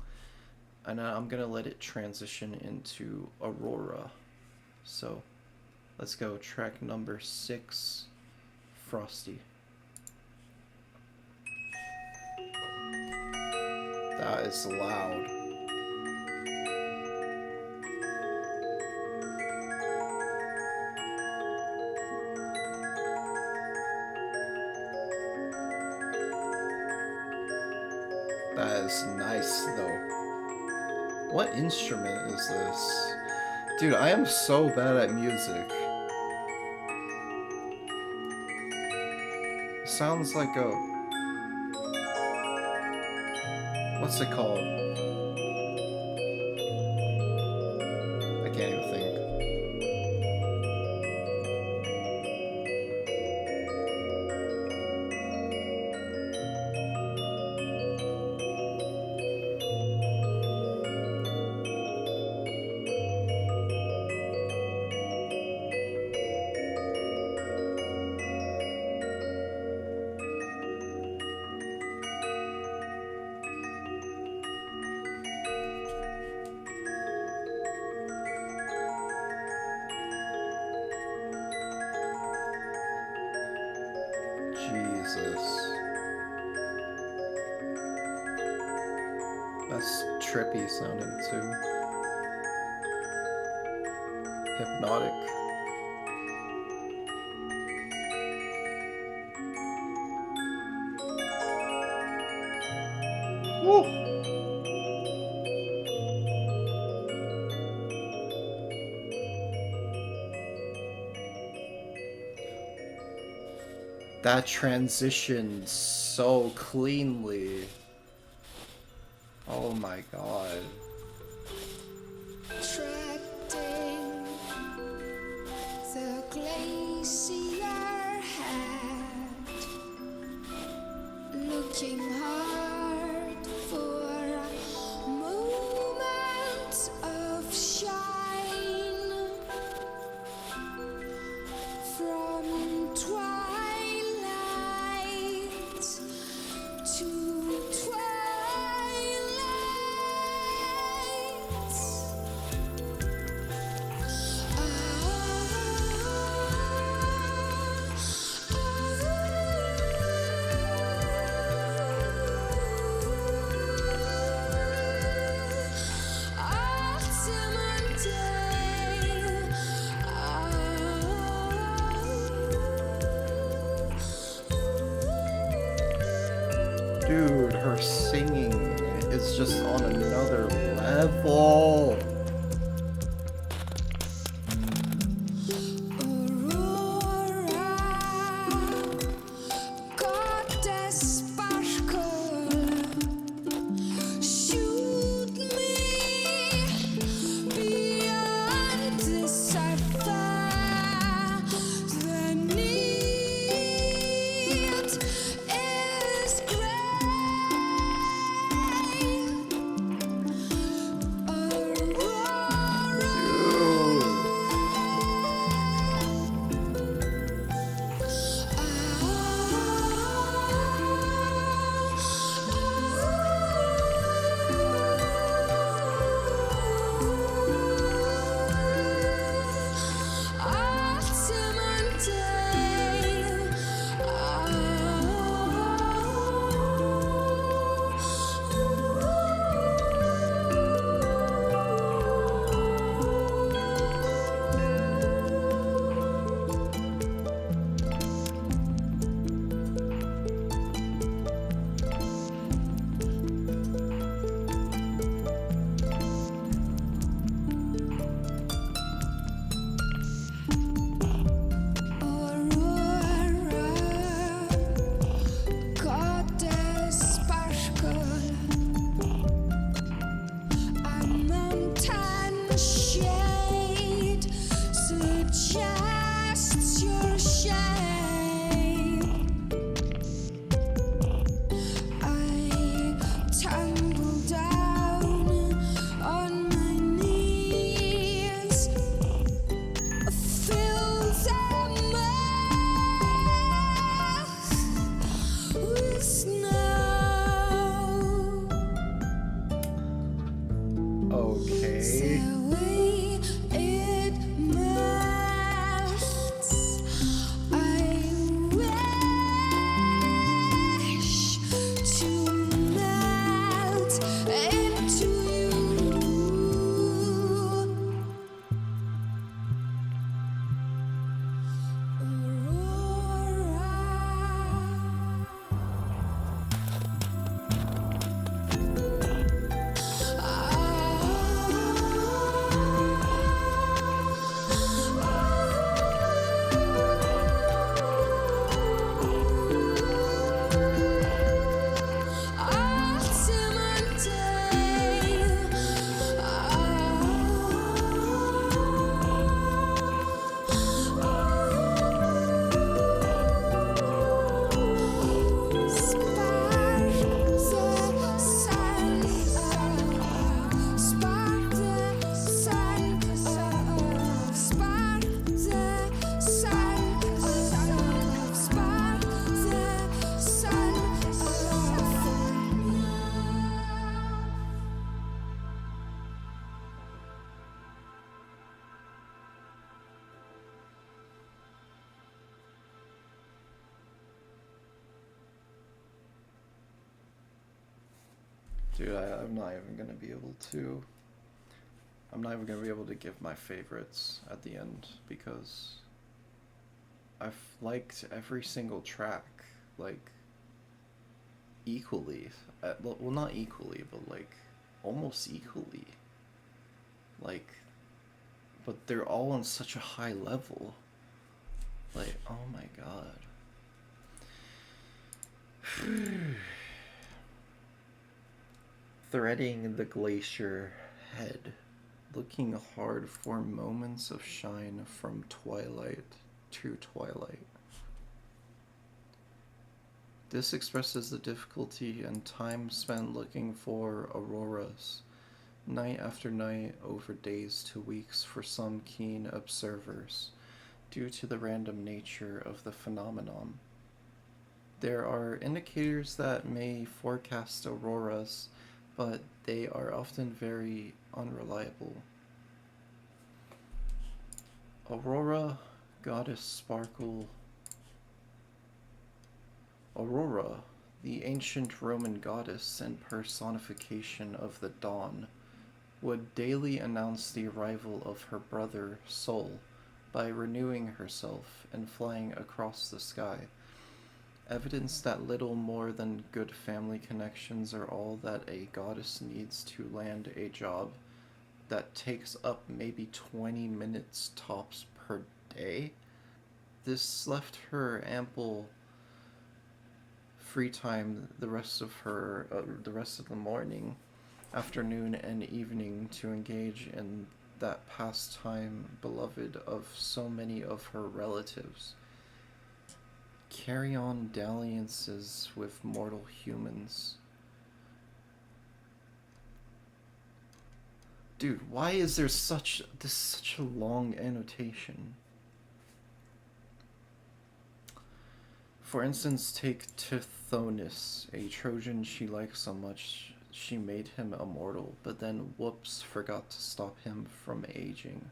Speaker 1: and I'm going to let it transition into Aurora. So let's go. Track number 6, Frosti. That is loud. That is nice, though. What instrument is this? Dude, I am so bad at music. sounds like a... What's it called? I can't even think. Jesus. That's trippy sounding too. Hypnotic. Woo! That transitioned so cleanly. Oh my god.
Speaker 2: Treading the glacier head, looking hard for a moment of shine from twilight to twilight.
Speaker 1: Dude, her singing is just on another level.
Speaker 2: Aurora, goddess sparkle, shoot me beyond the surface. The need is great.
Speaker 1: Dude, I'm not even gonna be able to. I'm not even gonna be able to give my favorites at the end because I've liked every single track, like, equally. Well, not equally, but like almost equally. Like, but they're all on such a high level. Like, oh my god. Threading the glacier head, looking hard for moments of shine from twilight to twilight. This expresses the difficulty and time spent looking for auroras, night after night over days to weeks for some keen observers, due to the random nature of the phenomenon. There are indicators that may forecast auroras, but they are often very unreliable. Aurora, goddess sparkle. Aurora, the ancient Roman goddess and personification of the dawn, would daily announce the arrival of her brother, Sol, by renewing herself and flying across the sky. Evidence that little more than good family connections are all that a goddess needs to land a job that takes up maybe 20 minutes tops per day. This left her ample free time the rest of the morning, afternoon, and evening to engage in that pastime beloved of so many of her relatives. Carry on dalliances with mortal humans. Dude, why is there such a long annotation? For instance, take Tithonus, a Trojan she liked so much she made him immortal, but then whoops, forgot to stop him from aging.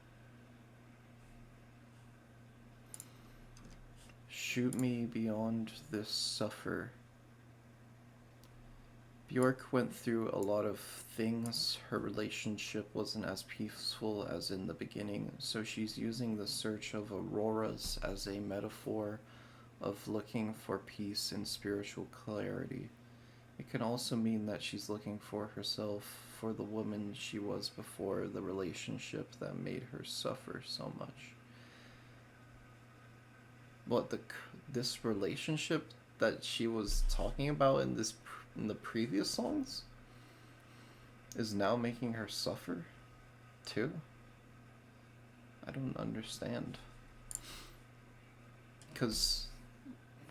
Speaker 1: Shoot me beyond this suffer. Bjork went through a lot of things. Her relationship wasn't as peaceful as in the beginning, so she's using the search of auroras as a metaphor of looking for peace and spiritual clarity. It can also mean that she's looking for herself, for the woman she was before the relationship that made her suffer so much. What, this relationship that she was talking about in the previous songs is now making her suffer too? I don't understand. Because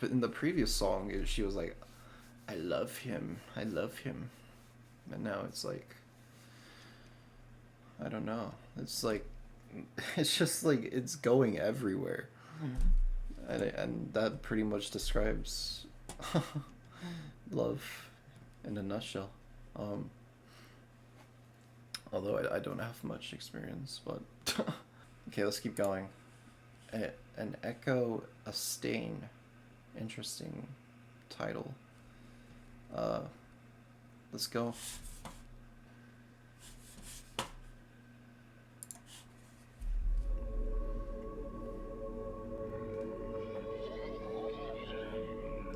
Speaker 1: in the previous song she was like, I love him, and now it's like, I don't know, it's like, it's just like, it's going everywhere. And that pretty much describes love in a nutshell. Although I don't have much experience, but okay, let's keep going. An echo, a stain. Interesting title. Let's go.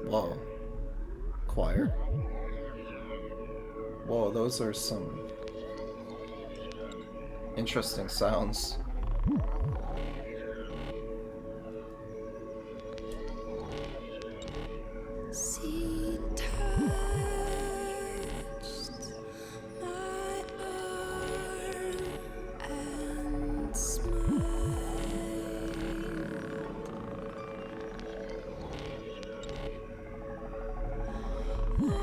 Speaker 1: Whoa. Choir? Whoa, those are some interesting sounds.
Speaker 2: She touched my arm and smiled. One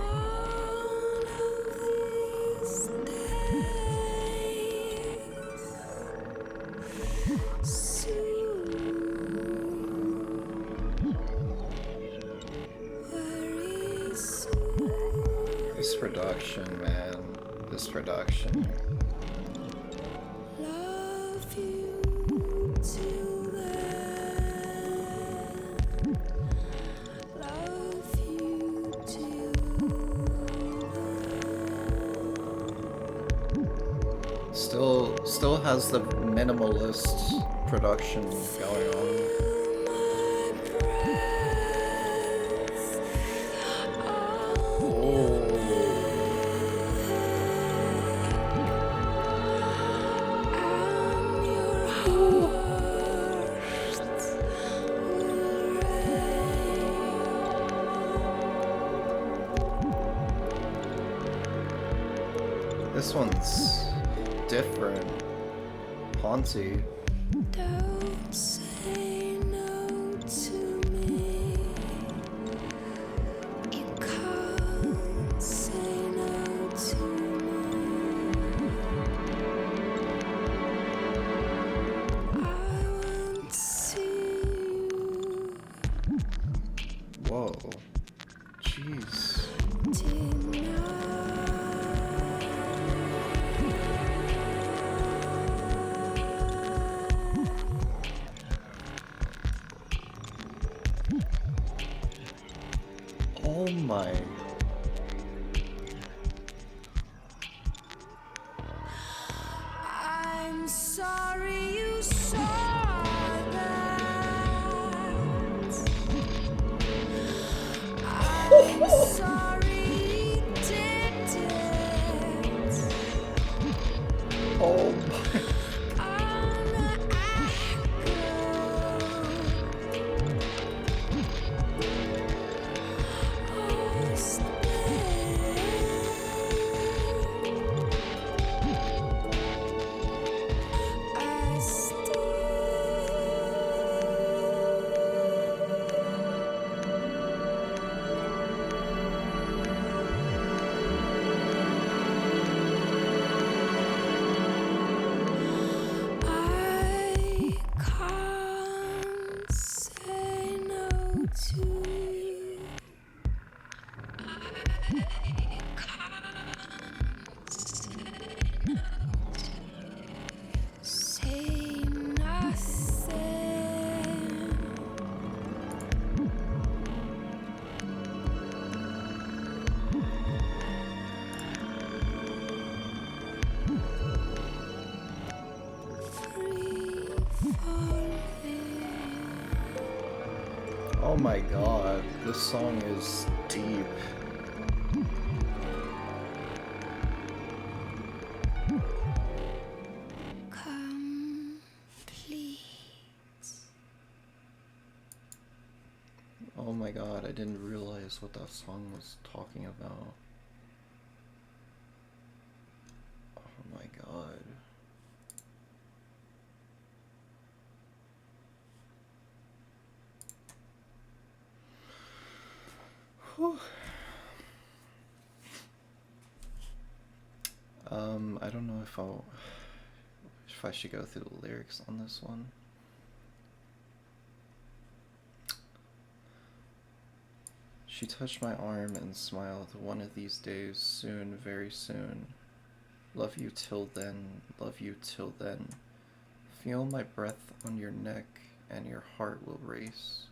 Speaker 2: of these days, soon, very soon.
Speaker 1: This production, man. This production.
Speaker 2: Love you till then. Love you till then.
Speaker 1: Still has the minimalist production going on. This one's different. Haunty.
Speaker 2: Don't say no to me. You can't say no to me. I want to see you
Speaker 1: Whoa. Jeez.
Speaker 2: tonight.
Speaker 1: Oh my.
Speaker 2: I'm sorry you saw that. I'm sorry you did it.
Speaker 1: Oh my.
Speaker 2: I'm an echo. Oh, stay. I stay. I can't say no to you. I can't say nothing. Free falling.
Speaker 1: Oh my god. This song is deep.
Speaker 2: Complete.
Speaker 1: Oh my god, I didn't realize what that song was talking about. Oh my god. Whew. I don't know if I should go through the lyrics on this one. She touched my arm and smiled. One of these days, soon, very soon. Love you till then, love you till then. Feel my breath on your neck and your heart will race.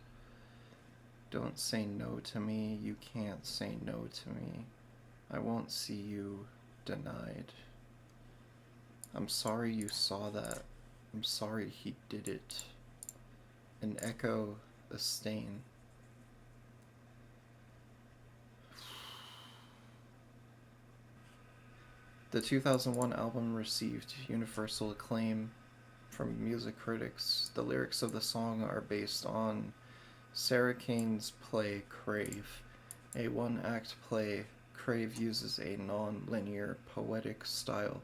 Speaker 1: Don't say no to me, you can't say no to me. I won't see you denied. I'm sorry you saw that. I'm sorry he did it. An echo, a stain. The 2001 album received universal acclaim from music critics. The lyrics of the song are based on Sarah Kane's play Crave, a one-act play. Crave uses a non-linear poetic style.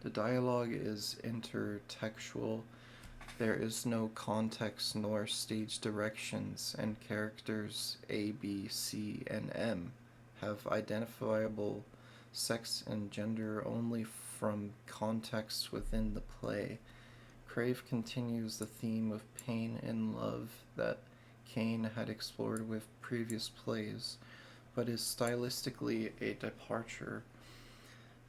Speaker 1: The dialogue is intertextual. There is no context nor stage directions, and characters A, B, C, and M have identifiable sex and gender only from context within the play. Crave continues the theme of pain and love that Kane had explored with previous plays, but is stylistically a departure.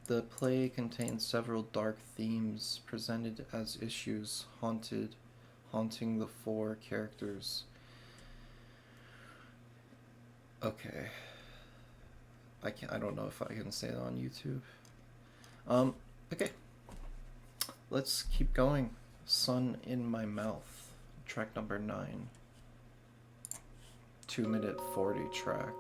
Speaker 1: The play contains several dark themes presented as issues haunting the four characters. Okay. I don't know if I can say that on YouTube. Okay. Let's keep going. Sun in My Mouth, track number 9. 2-minute 40 track.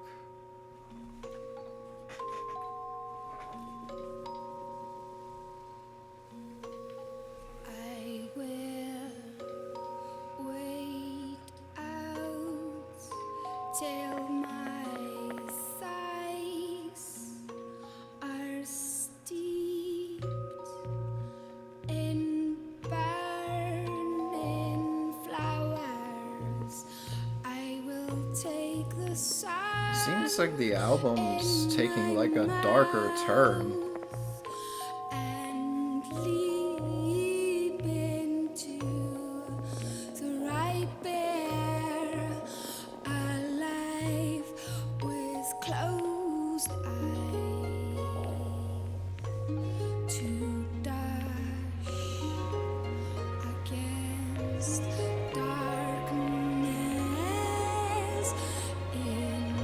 Speaker 2: I will wait out till my thighs are steeped in burning flowers. I will take the sun.
Speaker 1: Seems like the album's taking like a darker turn.
Speaker 2: And leap into the ripe air, alive with closed eyes, to dash against darkness in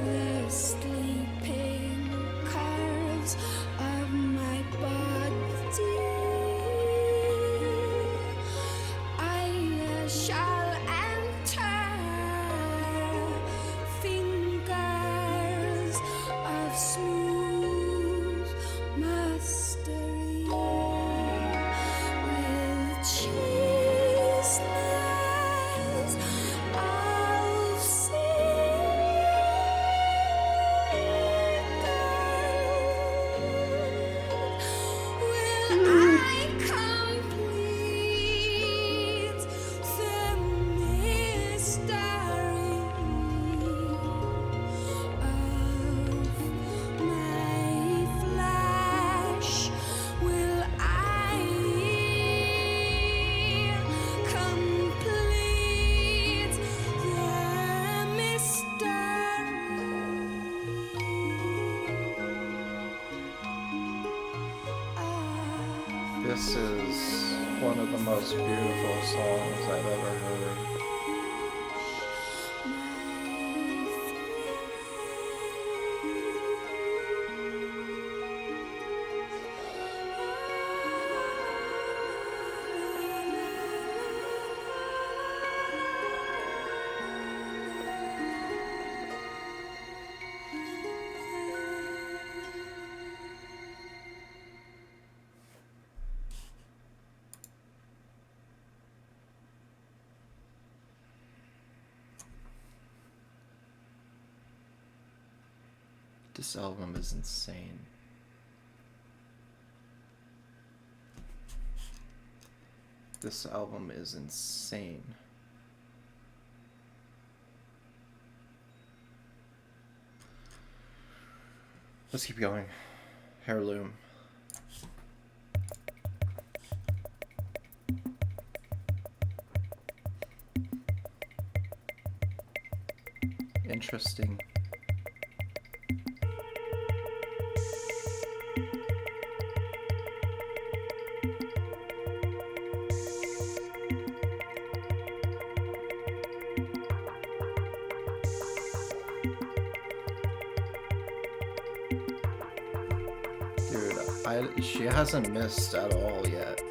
Speaker 2: the sleeping curves of my body. I shall enter fingers of smooth mastery with chasteness of will I complete the mystery of my flesh? Will I complete the mystery?
Speaker 1: This is one of the most beautiful songs I've ever heard. This album is insane. This album is insane. Let's keep going. Heirloom. Interesting. Dude, she hasn't missed at all yet.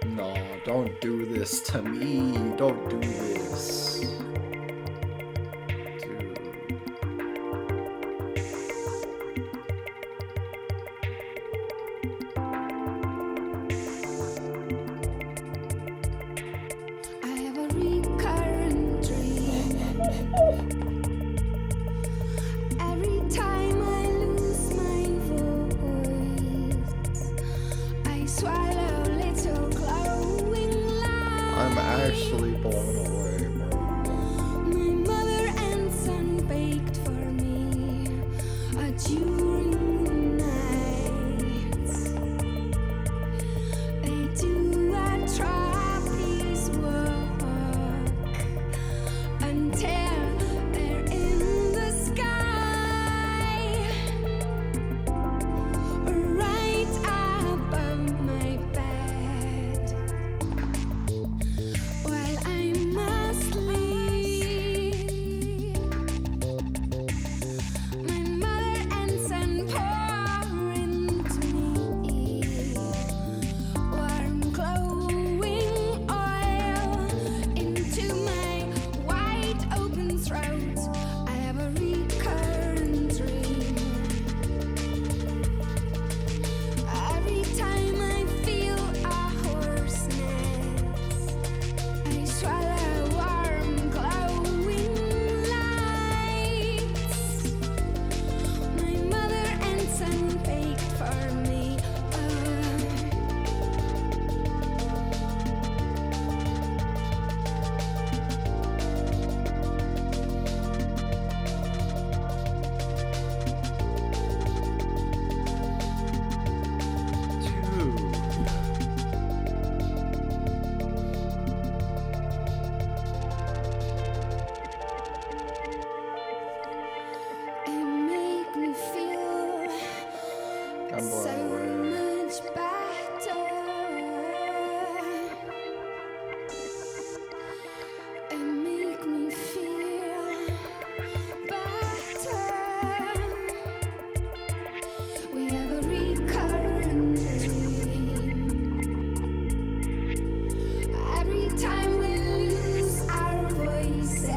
Speaker 1: No, don't do this to me. Don't do this. Dude.
Speaker 2: I have a recurrent dream. Every time I lose my voice, I swallow little glowing light.
Speaker 1: I'm actually blown away, bro.
Speaker 2: My mother and son baked for me during the night. They do a trapeze walk until they're in the sky, right above my bed, while I'm asleep. My mother and son
Speaker 1: I'm
Speaker 2: so
Speaker 1: blown away.
Speaker 2: much better. And make me feel better. We have a recurrent dream. Every time we lose our voices,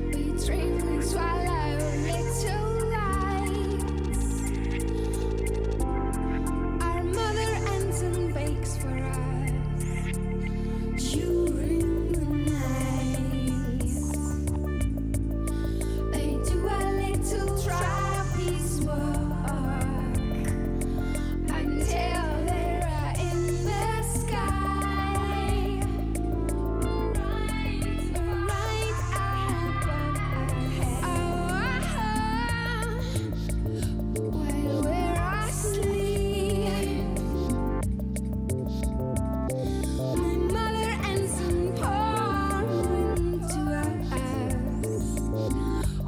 Speaker 2: we drink and swallow little lights. Our mother ends and bakes for us during the night. They do a little trapeze walk until they're in the sky, right above our heads. While we're asleep, my mother ends and pour into us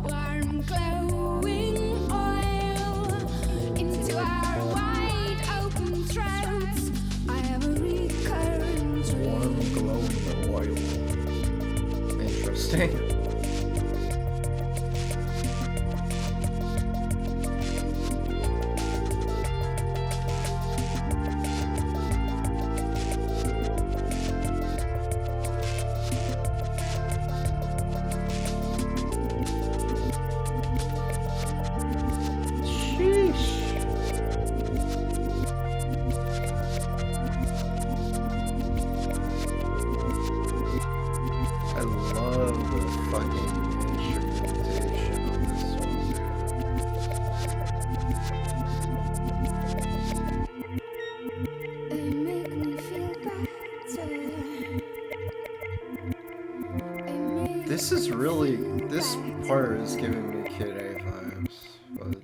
Speaker 2: warm glowing oil into our wide open throats. I have a recurrent
Speaker 1: Warm
Speaker 2: dream.
Speaker 1: glowing oil. Interesting. Sheesh. I love the fucking instrumentation on this one.
Speaker 2: They make me feel better. They make
Speaker 1: This is really, this part is giving me Kid A vibes, but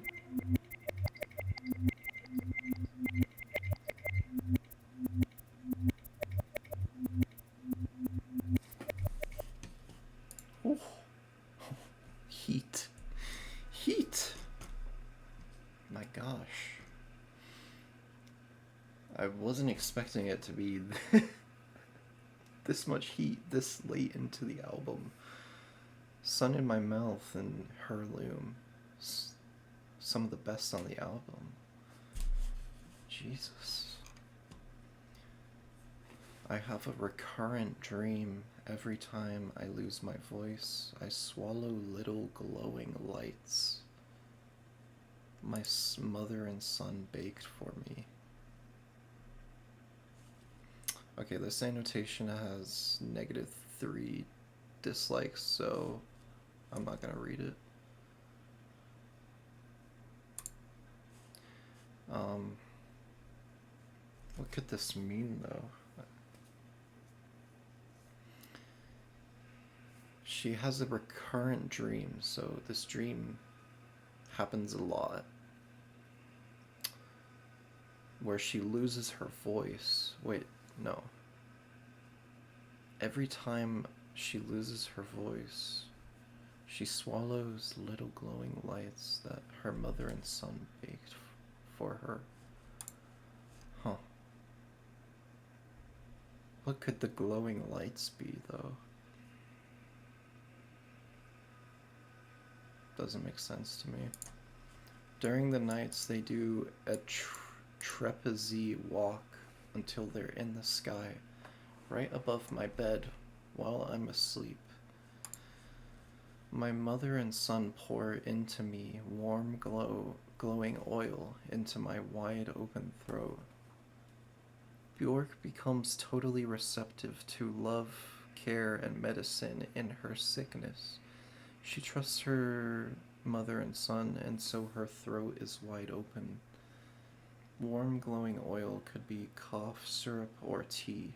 Speaker 1: Ooh. Heat. Heat. My gosh. I wasn't expecting it to be this much heat this late into the album. Sun in My Mouth and Heirloom. Some of the best on the album. Jesus. I have a recurrent dream. Every time I lose my voice, I swallow little glowing lights. My mother and son baked for me. Okay, this annotation has -3 dislikes, so I'm not gonna read it. What could this mean, though? She has a recurrent dream, so this dream happens a lot, where she loses her voice. Wait, no. Every time she loses her voice, she swallows little glowing lights that her mother and son baked for her. Huh. What could the glowing lights be, though? Doesn't make sense to me. During the nights, they do a trapeze walk until they're in the sky, right above my bed, while I'm asleep. My mother and son pour into me warm glowing oil into my wide open throat. Bjork becomes totally receptive to love, care, and medicine in her sickness. She trusts her mother and son, and so her throat is wide open. Warm glowing oil could be cough syrup or tea.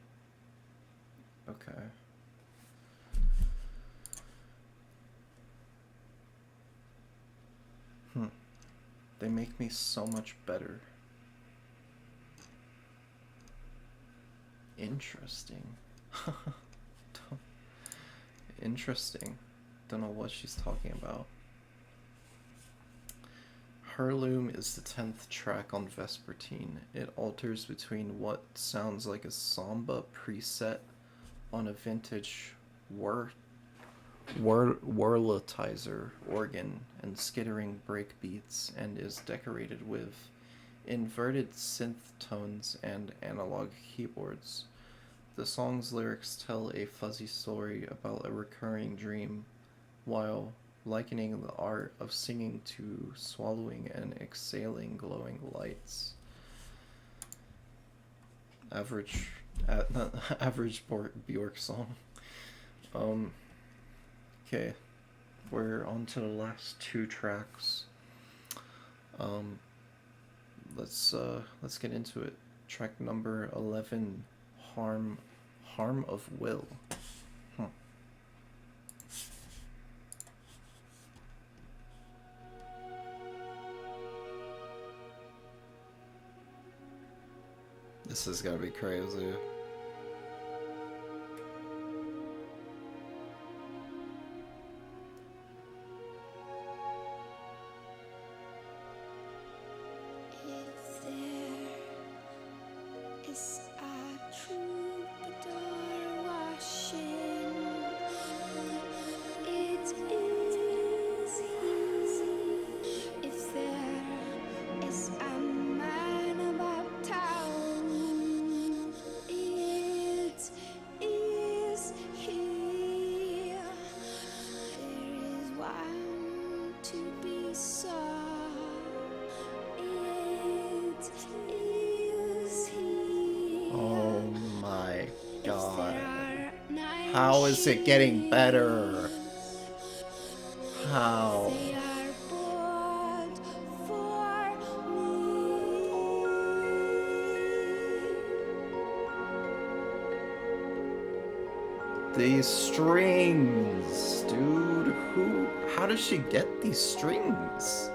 Speaker 1: Okay. They make me so much better. Interesting. Interesting. Don't know what she's talking about. Heirloom is the 10th track on Vespertine. It alters between what sounds like a samba preset on a vintage Wurlitizer organ and skittering breakbeats, and is decorated with inverted synth tones and analog keyboards. The song's lyrics tell a fuzzy story about a recurring dream, while likening the art of singing to swallowing and exhaling glowing lights. Average, average Bjork song. Okay, we're on to the last two tracks. Let's get into it. Track number 11, Harm of Will. This is gonna be crazy. How is it getting better? How? These strings, dude. How does she get these strings?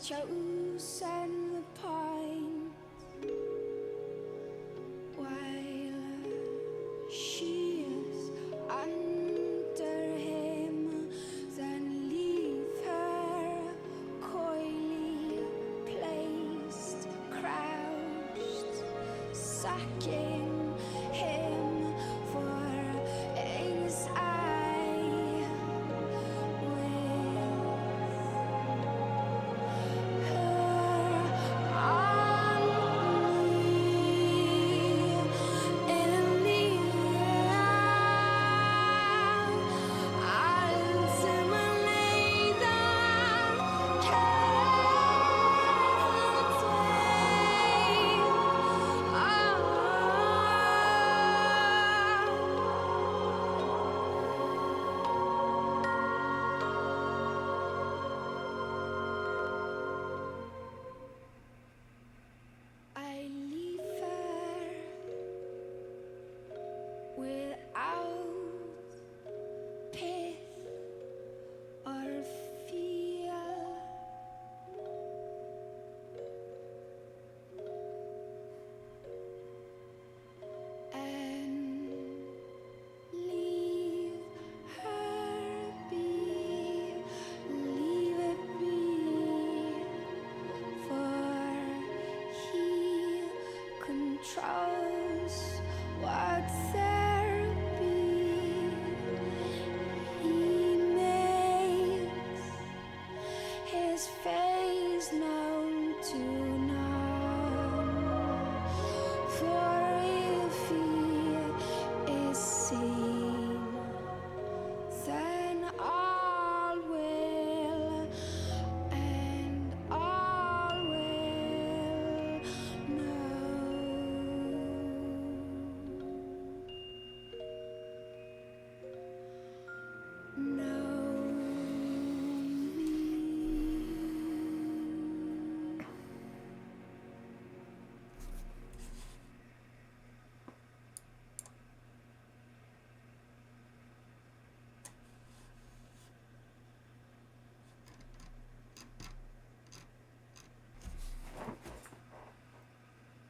Speaker 2: Chosen the pine while she is under him, then leave her coyly placed, crouched, sucking him for his eye with controls what there be. He makes his face known to none.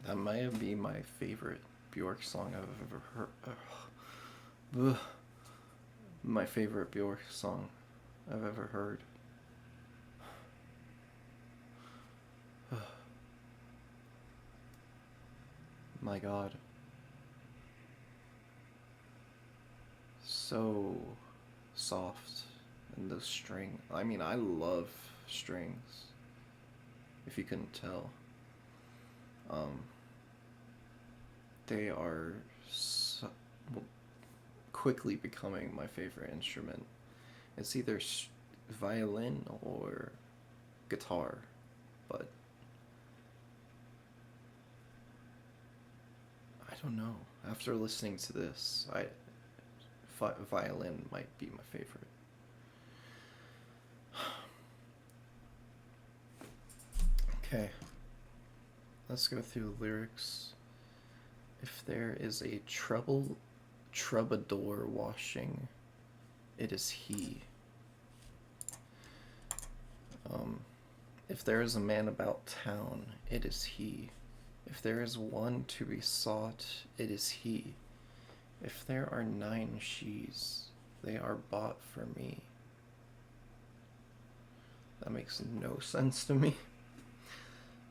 Speaker 1: That might be my favorite Bjork song I've ever heard. My favorite Bjork song I've ever heard. My God. So soft. And the string. I mean, I love strings. If you couldn't tell. They are so, quickly becoming my favorite instrument. It's either violin or guitar, but I don't know. After listening to this, violin might be my favorite. Okay, let's go through the lyrics. If there is a troubadour washing, it is he. If there is a man about town, it is he. If there is one to be sought, it is he. If there are 9 she's, they are bought for me. That makes no sense to me.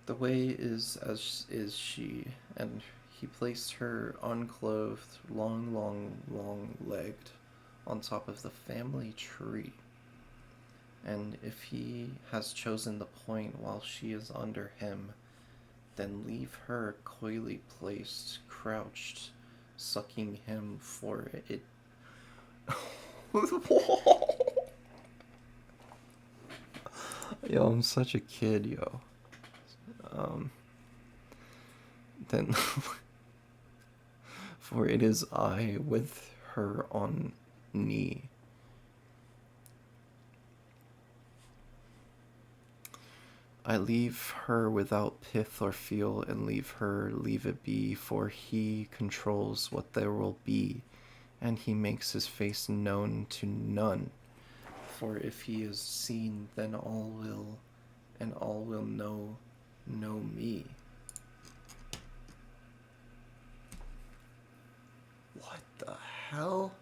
Speaker 1: The way is as is she, and he placed her unclothed, long-legged on top of the family tree. And if he has chosen the point while she is under him, then leave her coyly placed, crouched, sucking him for it. Yo, I'm such a kid, yo. Then for it is I with her on knee. I leave her without pith or feel, and leave it be, for he controls what there will be, and he makes his face known to none. For if he is seen, then all will know me. What the hell?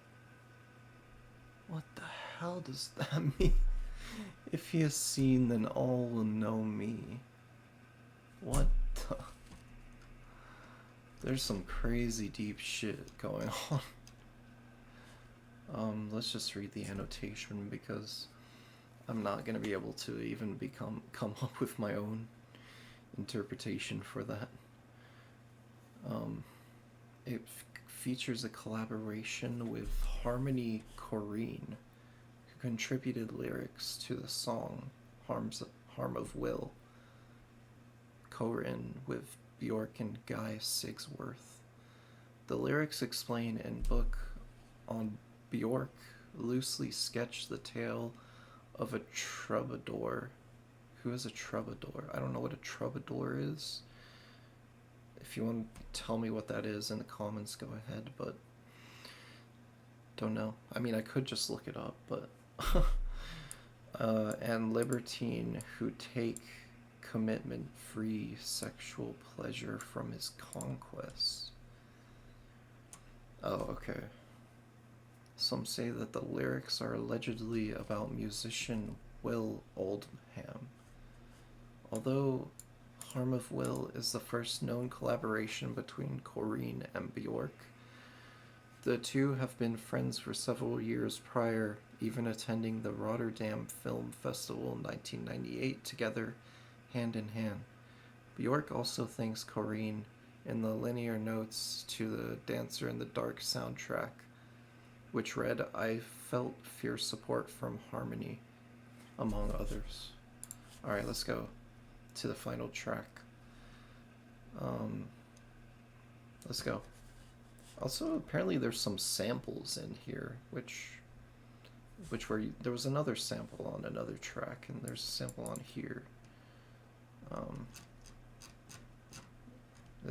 Speaker 1: What the hell does that mean? If he is seen, then all will know me. What the? There's some crazy deep shit going on. Let's just read the annotation because I'm not gonna be able to even come up with my own interpretation for that. It features a collaboration with Harmony Corrine, who contributed lyrics to the song Harm of Will, co-written with Bjork and Guy Sigsworth. The lyrics explain in book on Bjork loosely sketched the tale of a troubadour. Who is a troubadour? I don't know what a troubadour is. If you want to tell me what that is in the comments, go ahead, but don't know. I mean, I could just look it up, but and libertine who take commitment-free sexual pleasure from his conquests. Oh, okay. Some say that the lyrics are allegedly about musician Will Oldham. Although Harm of Will is the first known collaboration between Corrine and Bjork, the two have been friends for several years prior, even attending the Rotterdam Film Festival in 1998 together, hand in hand. Bjork also thanks Corrine in the liner notes to the Dancer in the Dark soundtrack, which read, "I felt fierce support from Harmony," among others. Alright, let's go to the final track. Let's go. Also, apparently there's some samples in here, which there was another sample on another track, and there's a sample on here.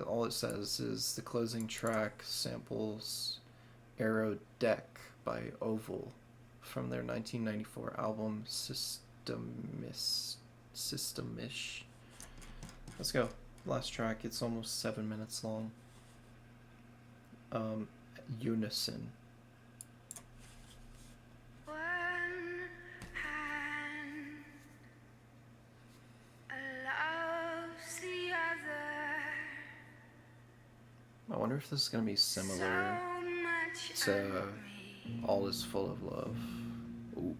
Speaker 1: All it says is the closing track samples Arrow Deck by Oval from their 1994 album Systemish. Let's go. last track. It's almost 7 minutes long. Unison.
Speaker 2: One hand loves the other.
Speaker 1: I wonder if this is gonna be similar to All Is Full of Love. Ooh.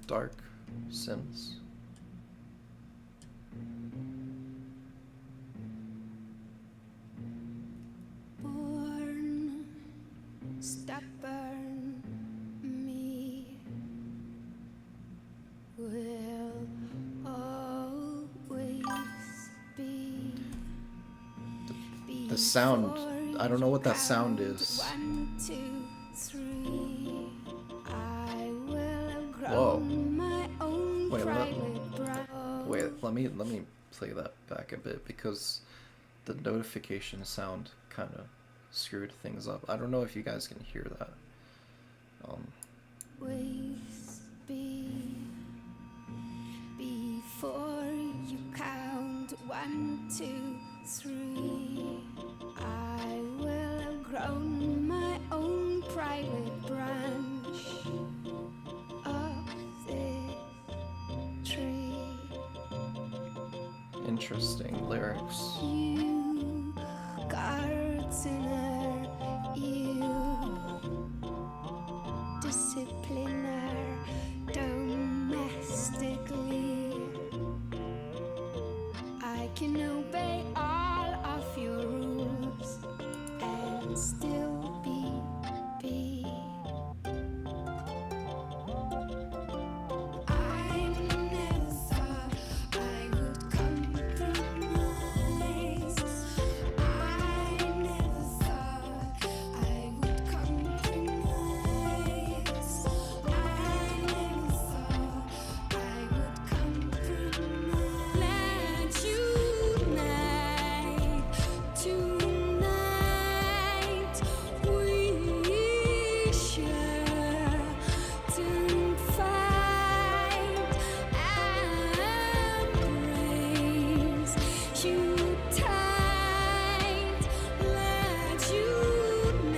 Speaker 1: Dark synths.
Speaker 2: Born stubborn me will always be.
Speaker 1: The sound, I don't know what that sound is.
Speaker 2: 1, 2, 3. I will outgrow
Speaker 1: Whoa.
Speaker 2: my own
Speaker 1: Wait,
Speaker 2: private brow.
Speaker 1: Wait, let me play that back a bit because the notification sound kind of screwed things up. I don't know if you guys can hear that.
Speaker 2: Always be before you count 1, 2, 3. I will outgrown my own private branch of this tree.
Speaker 1: Interesting lyrics.
Speaker 2: You gardener, you discipliner domestically. I can obey all of your rules and still be. I never thought I would compromise. I never thought I would compromise. I never thought I would compromise. Let unite tonight. We shouldn't fight. Embrace you tight. Let unite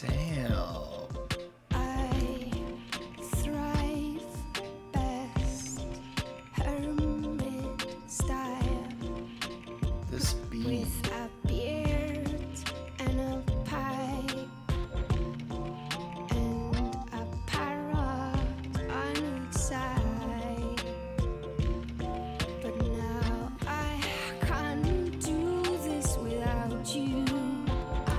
Speaker 1: Damn.
Speaker 2: I thrive best hermit style
Speaker 1: This beat.
Speaker 2: with a beard and a pipe and a parrot on each side. But now I can't do this without you. I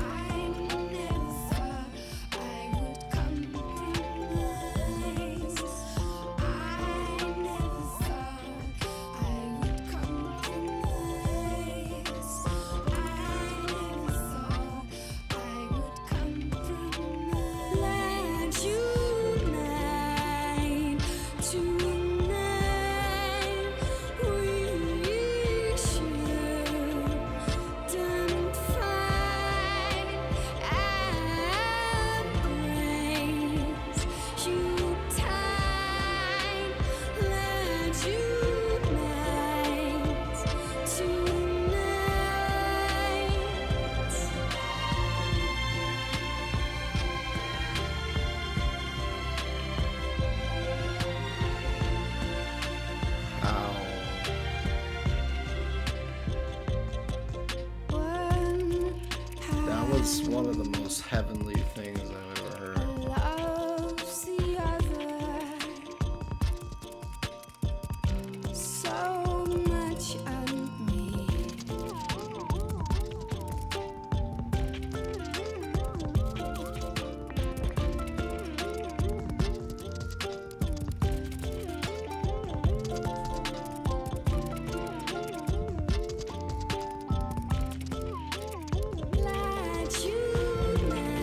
Speaker 2: never thought I would compromise. I never thought I would compromise. I never thought I would compromise. Let unite tonight. We shouldn't fight. Embrace you tight. Let unite tonight.
Speaker 1: Ow. That was one of the most heavenly things I've ever heard.
Speaker 2: Loves the other so much on me. Let unite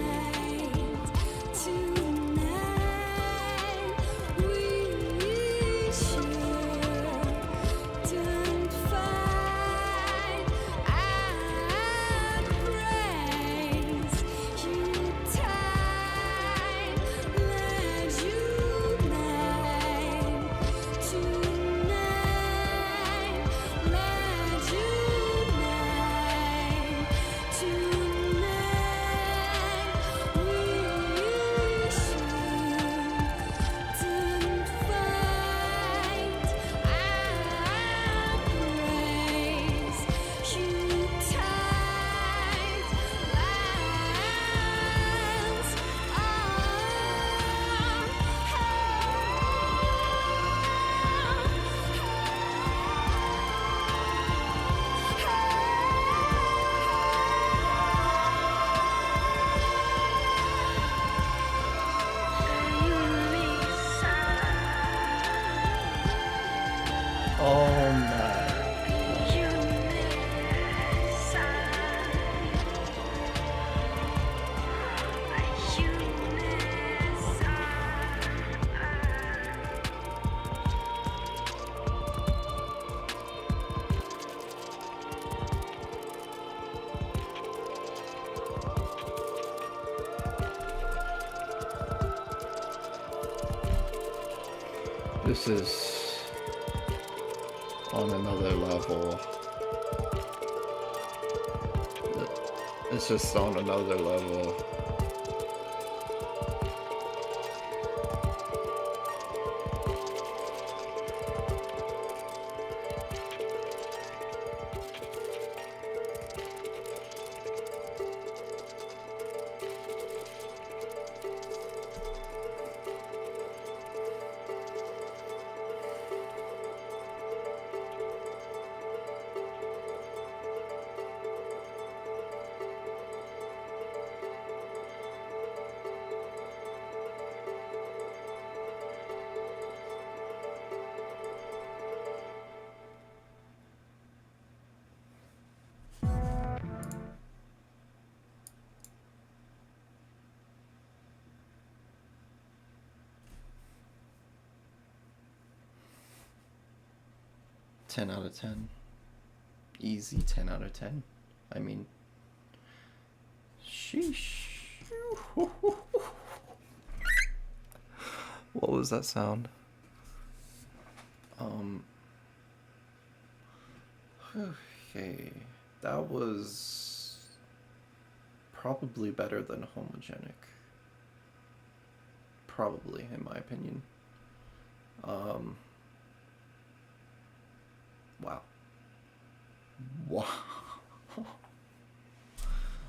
Speaker 1: This is on another level. It's just on another level. Ten out of 10. Easy 10 out of 10. I mean, sheesh. What was that sound? Okay, that was probably better than Homogenic. Probably, in my opinion. Wow. Wow.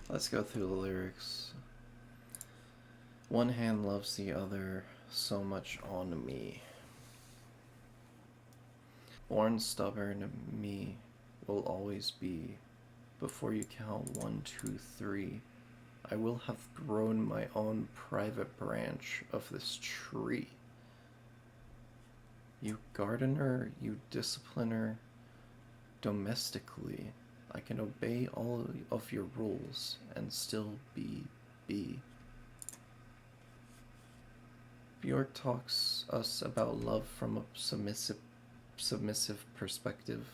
Speaker 1: Let's go through the lyrics. One hand loves the other, so much on me. Born stubborn, me will always be. Before you count 1, 2, 3, I will have grown my own private branch of this tree. You gardener, you discipliner, domestically, I can obey all of your rules and still be. Bjork talks us about love from a submissive perspective.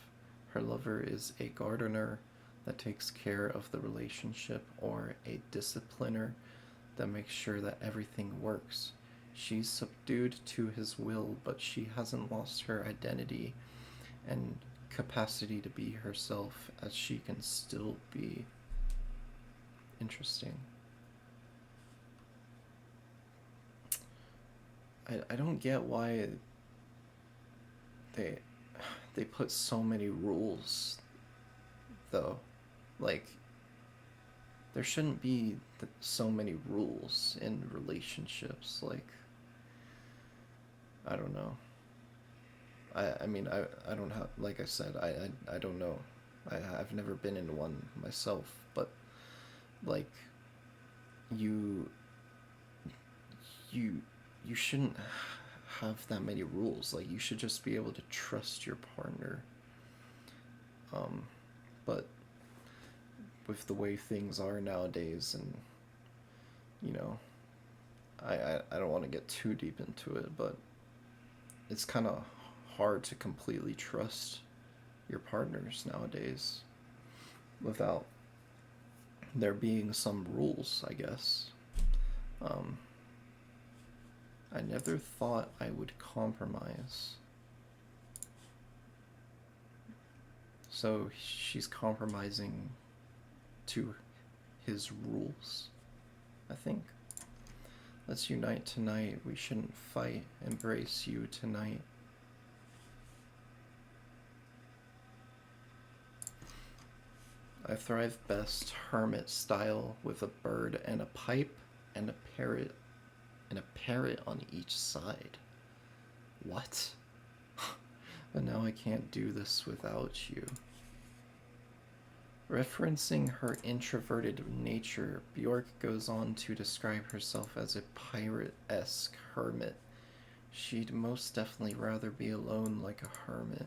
Speaker 1: Her lover is a gardener that takes care of the relationship, or a discipliner that makes sure that everything works. She's subdued to his will, but she hasn't lost her identity and capacity to be herself, as she can still be. Interesting. I don't get why they put so many rules, though. Like, there shouldn't be so many rules in relationships. Like, I don't know. I mean, I don't have, like I said, I don't know. I've never been in one myself, but, like, you shouldn't have that many rules. Like, you should just be able to trust your partner. But with the way things are nowadays, and, you know, I don't want to get too deep into it, but it's kind of hard to completely trust your partners nowadays without there being some rules, I guess. I never thought I would compromise. So she's compromising to his rules, I think. Let's unite tonight. We shouldn't fight. Embrace you tonight. I thrive best hermit style, with a bird and a pipe and a parrot on each side. What? But now I can't do this without you. Referencing her introverted nature, Bjork goes on to describe herself as a pirate-esque hermit. She'd most definitely rather be alone like a hermit.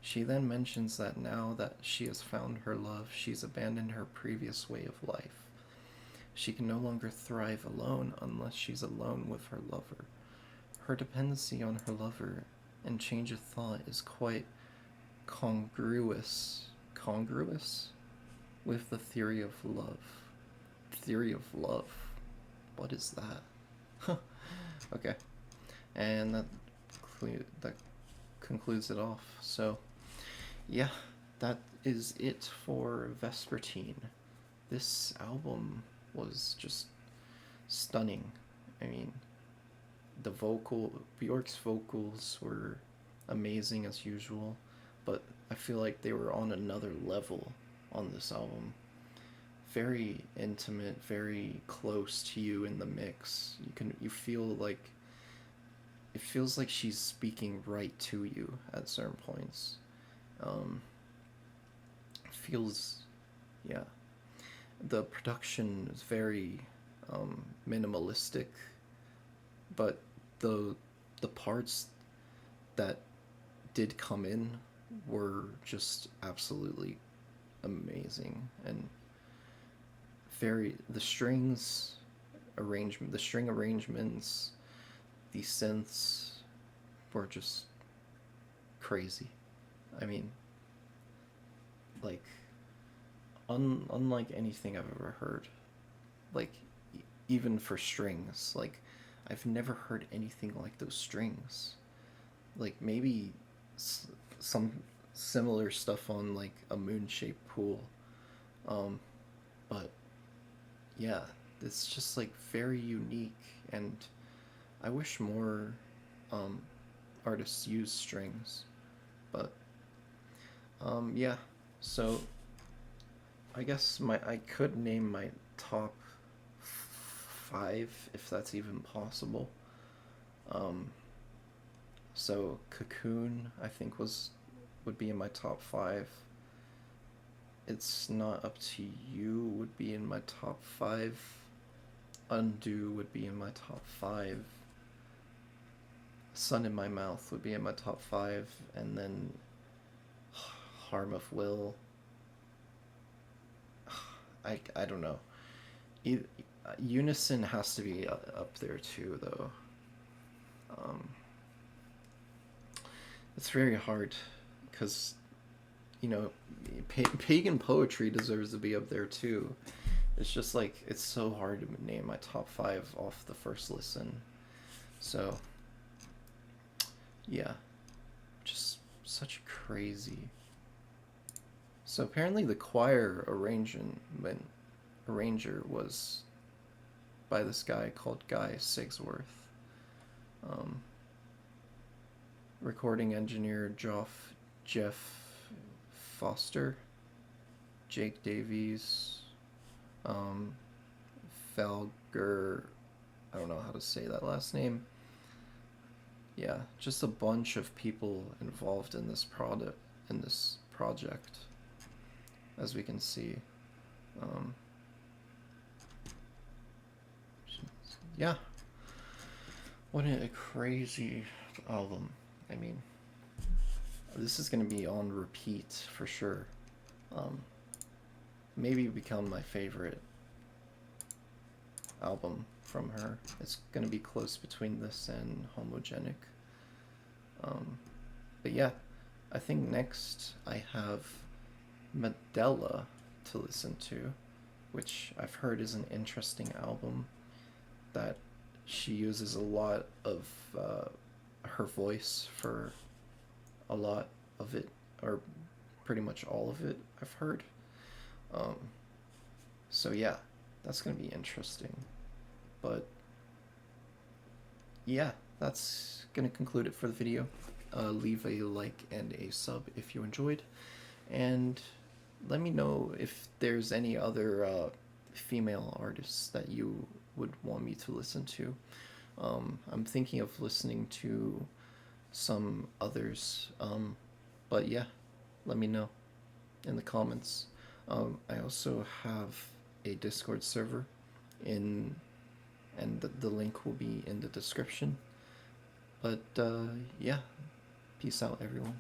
Speaker 1: She then mentions that now that she has found her love, she's abandoned her previous way of life. She can no longer thrive alone unless she's alone with her lover. Her dependency on her lover and change of thought is quite congruous with the theory of love. Theory of love. What is that? Okay. And that concludes it off. So, yeah, that is it for Vespertine. This album was just stunning. I mean, Bjork's vocals were amazing as usual, but I feel like they were on another level on this album. Very intimate, very close to you in the mix. You feel like it feels like she's speaking right to you at certain points. Feels, yeah. The production is very minimalistic, but the parts that did come in were just absolutely amazing, and the string arrangements, the synths were just crazy. I mean, like, unlike anything I've ever heard. Like, even for strings, like, I've never heard anything like those strings. Like, maybe some similar stuff on, like, a moon-shaped pool. But, yeah, it's just, like, very unique, and I wish more artists use strings. But, yeah, so I guess I could name my top 5 if that's even possible. So Cocoon, I think, would be in my top 5. It's Not Up to You would be in my top 5. Undo would be in my top 5. Sun in My Mouth would be in my top 5, and then Harm of Will. I don't know. Unison has to be up there too, though. It's very hard because, you know, Pagan Poetry deserves to be up there too. It's just like, it's so hard to name my top 5 off the first listen. So, yeah, just such crazy. So apparently the choir arranger was by this guy called Guy Sigsworth. Recording engineer Jeff Foster, Jake Davies, Felger, I don't know how to say that last name. Yeah, just a bunch of people involved in this project, as we can see. Yeah, what a crazy album. I mean, this is going to be on repeat for sure. Maybe become my favorite album from her. It's going to be close between this and Homogenic. But yeah, I think next I have Medela to listen to, which I've heard is an interesting album, that she uses a lot of her voice for a lot of it, or pretty much all of it, I've heard. So yeah, that's gonna be interesting. But yeah, that's gonna conclude it for the video. Leave a like and a sub if you enjoyed, and let me know if there's any other female artists that you would want me to listen to. I'm thinking of listening to some others, but yeah, let me know in the comments. I also have a Discord server and the link will be in the description. But yeah, peace out everyone.